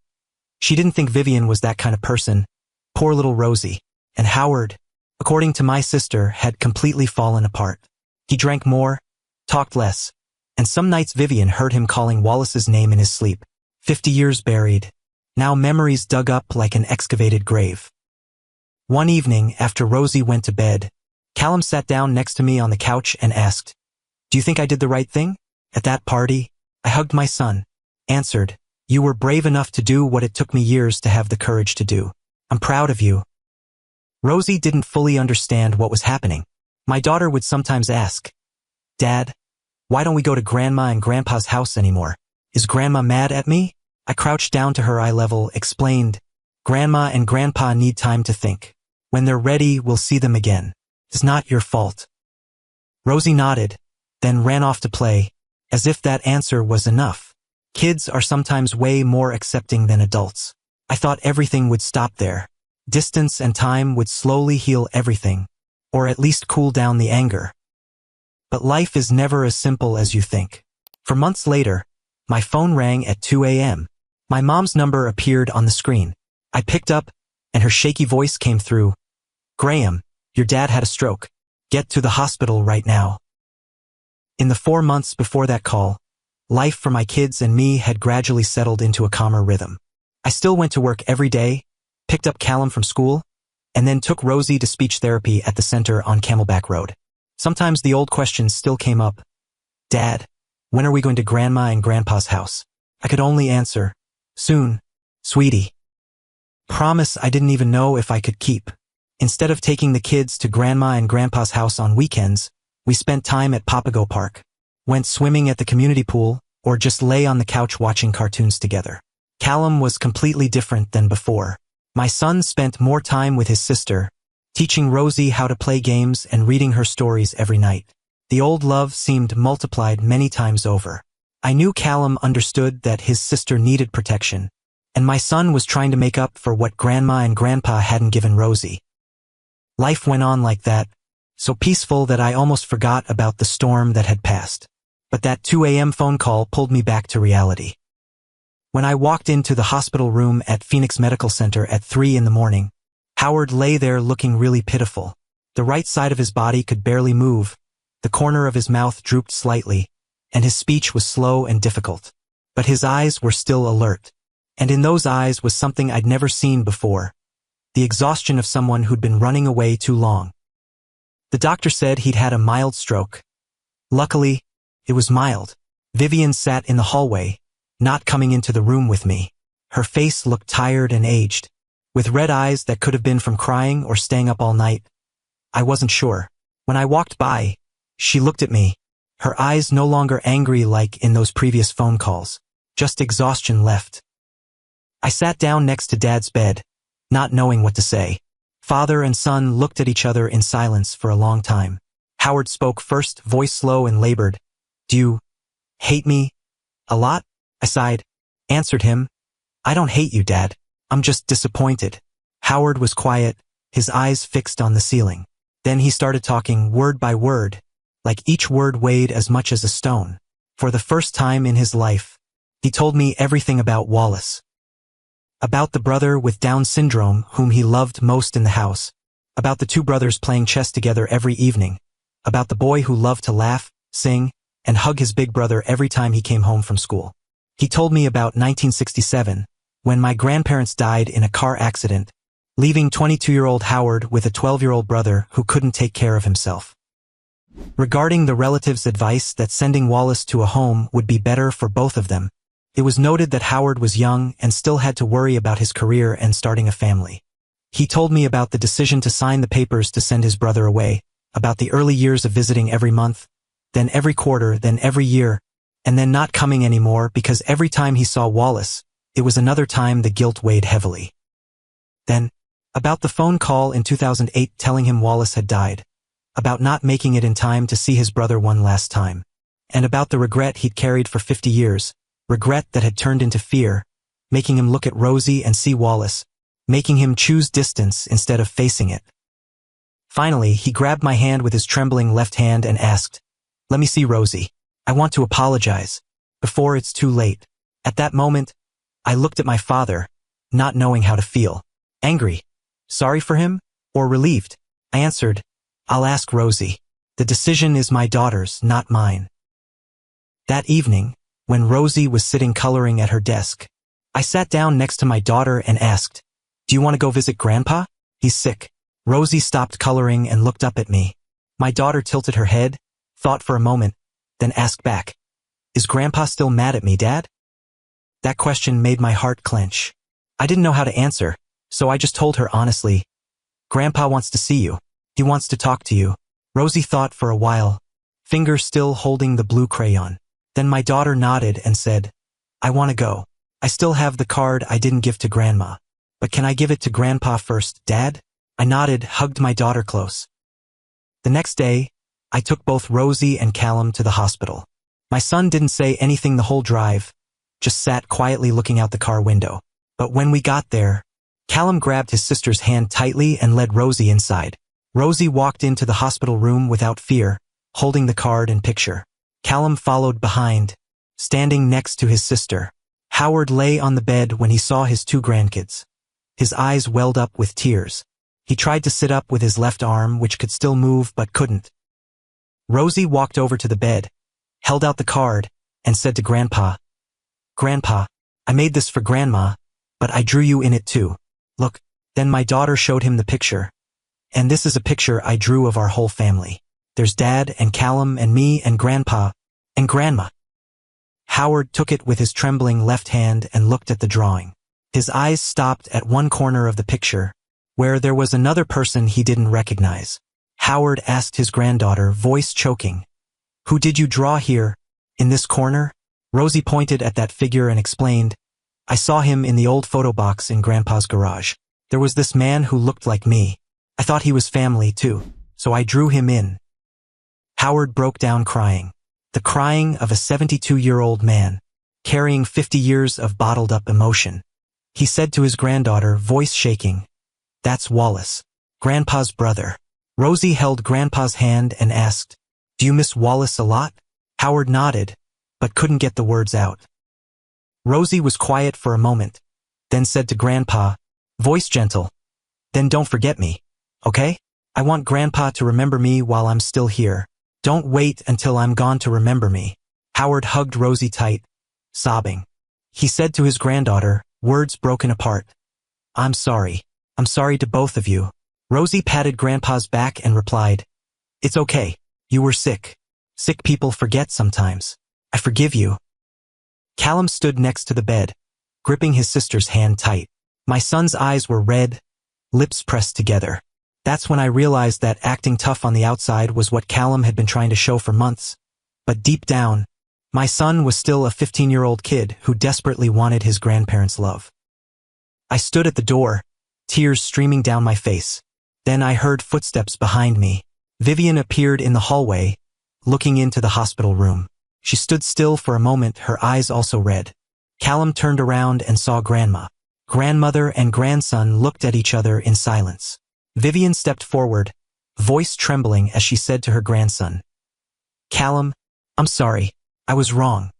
she didn't think Vivian was that kind of person. Poor little Rosie. And Howard, according to my sister, had completely fallen apart. He drank more, talked less, and some nights Vivian heard him calling Wallace's name in his sleep. 50 years buried, now memories dug up like an excavated grave. One evening, after Rosie went to bed, Callum sat down next to me on the couch and asked, "Do you think I did the right thing?" At that party, I hugged my son, answered, "You were brave enough to do what it took me years to have the courage to do. I'm proud of you." Rosie didn't fully understand what was happening. My daughter would sometimes ask, "Dad, why don't we go to Grandma and Grandpa's house anymore? Is Grandma mad at me?" I crouched down to her eye level, explained, "Grandma and Grandpa need time to think. When they're ready, we'll see them again. It's not your fault." Rosie nodded, then ran off to play, as if that answer was enough. Kids are sometimes way more accepting than adults. I thought everything would stop there. Distance and time would slowly heal everything, or at least cool down the anger. But life is never as simple as you think. For months later, my phone rang at 2 a.m. My mom's number appeared on the screen. I picked up, and her shaky voice came through. "Graham, your dad had a stroke. Get to the hospital right now." In the 4 months before that call, life for my kids and me had gradually settled into a calmer rhythm. I still went to work every day, picked up Callum from school, and then took Rosie to speech therapy at the center on Camelback Road. Sometimes the old questions still came up. "Dad, When are we going to Grandma and Grandpa's house? I could only answer, soon, sweetie. Promise I didn't even know if I could keep. Instead of taking the kids to Grandma and Grandpa's house on weekends, we spent time at Papago Park, went swimming at the community pool, or just lay on the couch watching cartoons together. Callum was completely different than before. My son spent more time with his sister, teaching Rosie how to play games and reading her stories every night. The old love seemed multiplied many times over. I knew Callum understood that his sister needed protection, and my son was trying to make up for what Grandma and Grandpa hadn't given Rosie. Life went on like that, so peaceful that I almost forgot about the storm that had passed. But that 2 a.m. phone call pulled me back to reality. When I walked into the hospital room at Phoenix Medical Center at 3 in the morning, Howard lay there looking really pitiful. The right side of his body could barely move, the corner of his mouth drooped slightly, and his speech was slow and difficult. But his eyes were still alert. And in those eyes was something I'd never seen before, the exhaustion of someone who'd been running away too long. The doctor said he'd had a mild stroke. Luckily, it was mild. Vivian sat in the hallway, not coming into the room with me. Her face looked tired and aged, with red eyes that could have been from crying or staying up all night. I wasn't sure. When I walked by, she looked at me, her eyes no longer angry like in those previous phone calls, just exhaustion left. I sat down next to Dad's bed, not knowing what to say. Father and son looked at each other in silence for a long time. Howard spoke first, voice slow and labored. Do you hate me a lot? I sighed, answered him. I don't hate you, Dad. I'm just disappointed. Howard was quiet, his eyes fixed on the ceiling. Then he started talking word by word, like each word weighed as much as a stone. For the first time in his life, he told me everything about Wallace. About the brother with Down syndrome whom he loved most in the house. About the two brothers playing chess together every evening. About the boy who loved to laugh, sing, and hug his big brother every time he came home from school. He told me about 1967, when my grandparents died in a car accident, leaving 22-year-old Howard with a 12-year-old brother who couldn't take care of himself. Regarding the relatives' advice that sending Wallace to a home would be better for both of them, it was noted that Howard was young and still had to worry about his career and starting a family. He told me about the decision to sign the papers to send his brother away, about the early years of visiting every month, then every quarter, then every year, and then not coming anymore because every time he saw Wallace, it was another time the guilt weighed heavily. Then, about the phone call in 2008 telling him Wallace had died, about not making it in time to see his brother one last time, and about the regret he'd carried for 50 years, regret that had turned into fear, making him look at Rosie and see Wallace, making him choose distance instead of facing it. Finally, he grabbed my hand with his trembling left hand and asked, "Let me see Rosie. I want to apologize, before it's too late." At that moment, I looked at my father, not knowing how to feel. Angry, sorry for him, or relieved. I answered, "I'll ask Rosie. The decision is my daughter's, not mine." That evening, when Rosie was sitting coloring at her desk, I sat down next to my daughter and asked, "Do you want to go visit Grandpa? He's sick." Rosie stopped coloring and looked up at me. My daughter tilted her head, thought for a moment, then asked back, "Is Grandpa still mad at me, Dad?" That question made my heart clench. I didn't know how to answer, so I just told her honestly, "Grandpa wants to see you. He wants to talk to you." Rosie thought for a while, fingers still holding the blue crayon. Then my daughter nodded and said, "I want to go. I still have the card I didn't give to Grandma. But can I give it to Grandpa first, Dad?" I nodded, hugged my daughter close. The next day, I took both Rosie and Callum to the hospital. My son didn't say anything the whole drive, just sat quietly looking out the car window. But when we got there, Callum grabbed his sister's hand tightly and led Rosie inside. Rosie walked into the hospital room without fear, holding the card and picture. Callum followed behind, standing next to his sister. Howard lay on the bed when he saw his two grandkids. His eyes welled up with tears. He tried to sit up with his left arm, which could still move but couldn't. Rosie walked over to the bed, held out the card, and said to Grandpa, "Grandpa, I made this for Grandma, but I drew you in it too. Look." Then my daughter showed him the picture. "And this is a picture I drew of our whole family. There's Dad and Callum and me and Grandpa and Grandma." Howard took it with his trembling left hand and looked at the drawing. His eyes stopped at one corner of the picture, where there was another person he didn't recognize. Howard asked his granddaughter, voice choking, "Who did you draw here, in this corner?" Rosie pointed at that figure and explained, "I saw him in the old photo box in Grandpa's garage. There was this man who looked like me. I thought he was family too, so I drew him in." Howard broke down crying. The crying of a 72-year-old man, carrying 50 years of bottled-up emotion. He said to his granddaughter, voice shaking, "That's Wallace, Grandpa's brother." Rosie held Grandpa's hand and asked, "Do you miss Wallace a lot?" Howard nodded, but couldn't get the words out. Rosie was quiet for a moment, then said to Grandpa, voice gentle, "Then don't forget me, okay? I want Grandpa to remember me while I'm still here. Don't wait until I'm gone to remember me." Howard hugged Rosie tight, sobbing. He said to his granddaughter, words broken apart, "I'm sorry. I'm sorry to both of you." Rosie patted Grandpa's back and replied, "It's okay. You were sick. Sick people forget sometimes. I forgive you." Callum stood next to the bed, gripping his sister's hand tight. My son's eyes were red, lips pressed together. That's when I realized that acting tough on the outside was what Callum had been trying to show for months. But deep down, my son was still a 15-year-old kid who desperately wanted his grandparents' love. I stood at the door, tears streaming down my face. Then I heard footsteps behind me. Vivian appeared in the hallway, looking into the hospital room. She stood still for a moment, her eyes also red. Callum turned around and saw Grandma. Grandmother and grandson looked at each other in silence. Vivian stepped forward, voice trembling as she said to her grandson, "Callum, I'm sorry, I was wrong."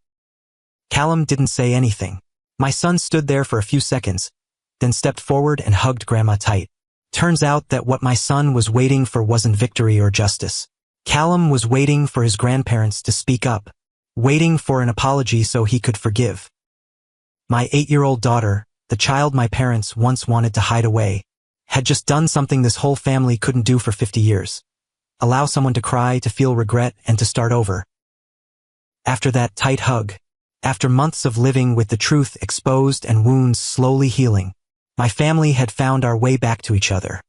Callum didn't say anything. My son stood there for a few seconds, then stepped forward and hugged Grandma tight. Turns out that what my son was waiting for wasn't victory or justice. Callum was waiting for his grandparents to speak up, waiting for an apology so he could forgive. My 8-year-old daughter, the child my parents once wanted to hide away, had just done something this whole family couldn't do for 50 years. Allow someone to cry, to feel regret, and to start over. After that tight hug, after months of living with the truth exposed and wounds slowly healing, my family had found our way back to each other.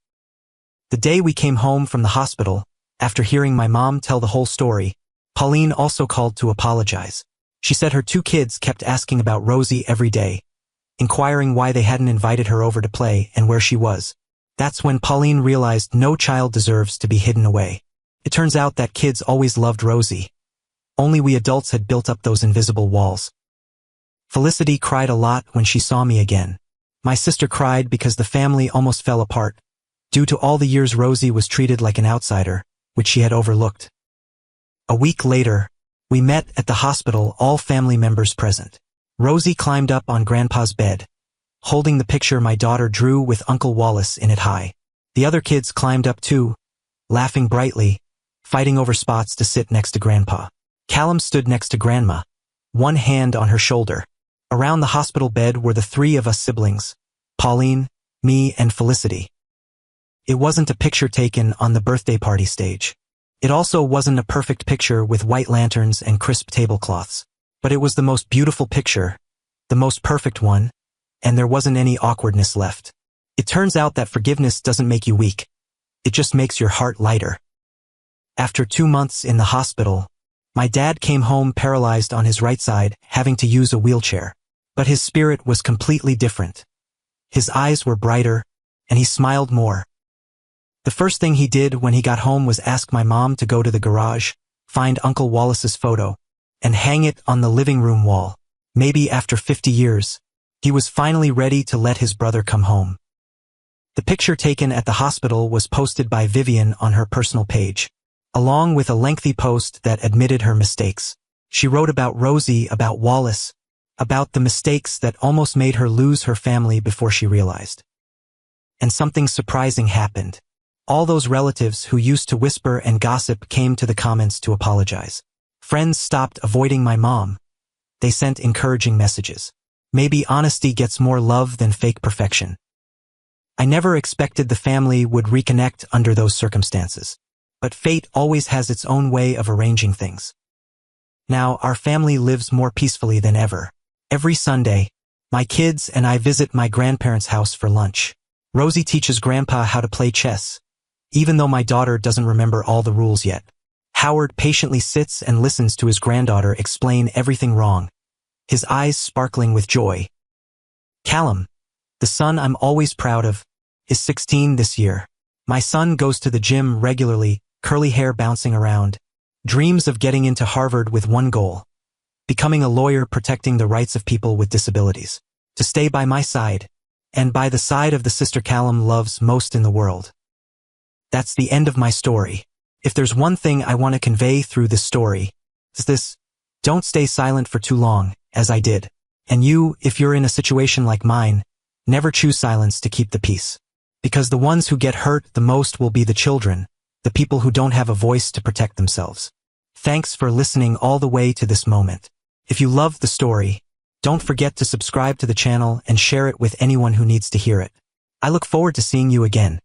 The day we came home from the hospital, after hearing my mom tell the whole story, Pauline also called to apologize. She said her 2 kids kept asking about Rosie every day, inquiring why they hadn't invited her over to play and where she was. That's when Pauline realized no child deserves to be hidden away. It turns out that kids always loved Rosie. Only we adults had built up those invisible walls. Felicity cried a lot when she saw me again. My sister cried because the family almost fell apart, due to all the years Rosie was treated like an outsider, which she had overlooked. A week later, we met at the hospital, all family members present. Rosie climbed up on Grandpa's bed, holding the picture my daughter drew with Uncle Wallace in it high. The other kids climbed up too, laughing brightly, fighting over spots to sit next to Grandpa. Callum stood next to Grandma, one hand on her shoulder. Around the hospital bed were the 3 of us siblings, Pauline, me, and Felicity. It wasn't a picture taken on the birthday party stage. It also wasn't a perfect picture with white lanterns and crisp tablecloths. But it was the most beautiful picture, the most perfect one, and there wasn't any awkwardness left. It turns out that forgiveness doesn't make you weak. It just makes your heart lighter. After 2 months in the hospital, my dad came home paralyzed on his right side, having to use a wheelchair. But his spirit was completely different. His eyes were brighter, and he smiled more. The first thing he did when he got home was ask my mom to go to the garage, find Uncle Wallace's photo, and hang it on the living room wall. Maybe after 50 years, he was finally ready to let his brother come home. The picture taken at the hospital was posted by Vivian on her personal page, along with a lengthy post that admitted her mistakes. She wrote about Rosie, about Wallace, about the mistakes that almost made her lose her family before she realized. And something surprising happened. All those relatives who used to whisper and gossip came to the comments to apologize. Friends stopped avoiding my mom. They sent encouraging messages. Maybe honesty gets more love than fake perfection. I never expected the family would reconnect under those circumstances. But fate always has its own way of arranging things. Now our family lives more peacefully than ever. Every Sunday, my kids and I visit my grandparents' house for lunch. Rosie teaches Grandpa how to play chess, even though my daughter doesn't remember all the rules yet. Howard patiently sits and listens to his granddaughter explain everything wrong, his eyes sparkling with joy. Callum, the son I'm always proud of, is 16 this year. My son goes to the gym regularly, curly hair bouncing around, dreams of getting into Harvard with one goal: becoming a lawyer protecting the rights of people with disabilities. To stay by my side, and by the side of the sister Callum loves most in the world. That's the end of my story. If there's one thing I want to convey through this story, it's this: don't stay silent for too long, as I did. And you, if you're in a situation like mine, never choose silence to keep the peace. Because the ones who get hurt the most will be the children, the people who don't have a voice to protect themselves. Thanks for listening all the way to this moment. If you loved the story, don't forget to subscribe to the channel and share it with anyone who needs to hear it. I look forward to seeing you again.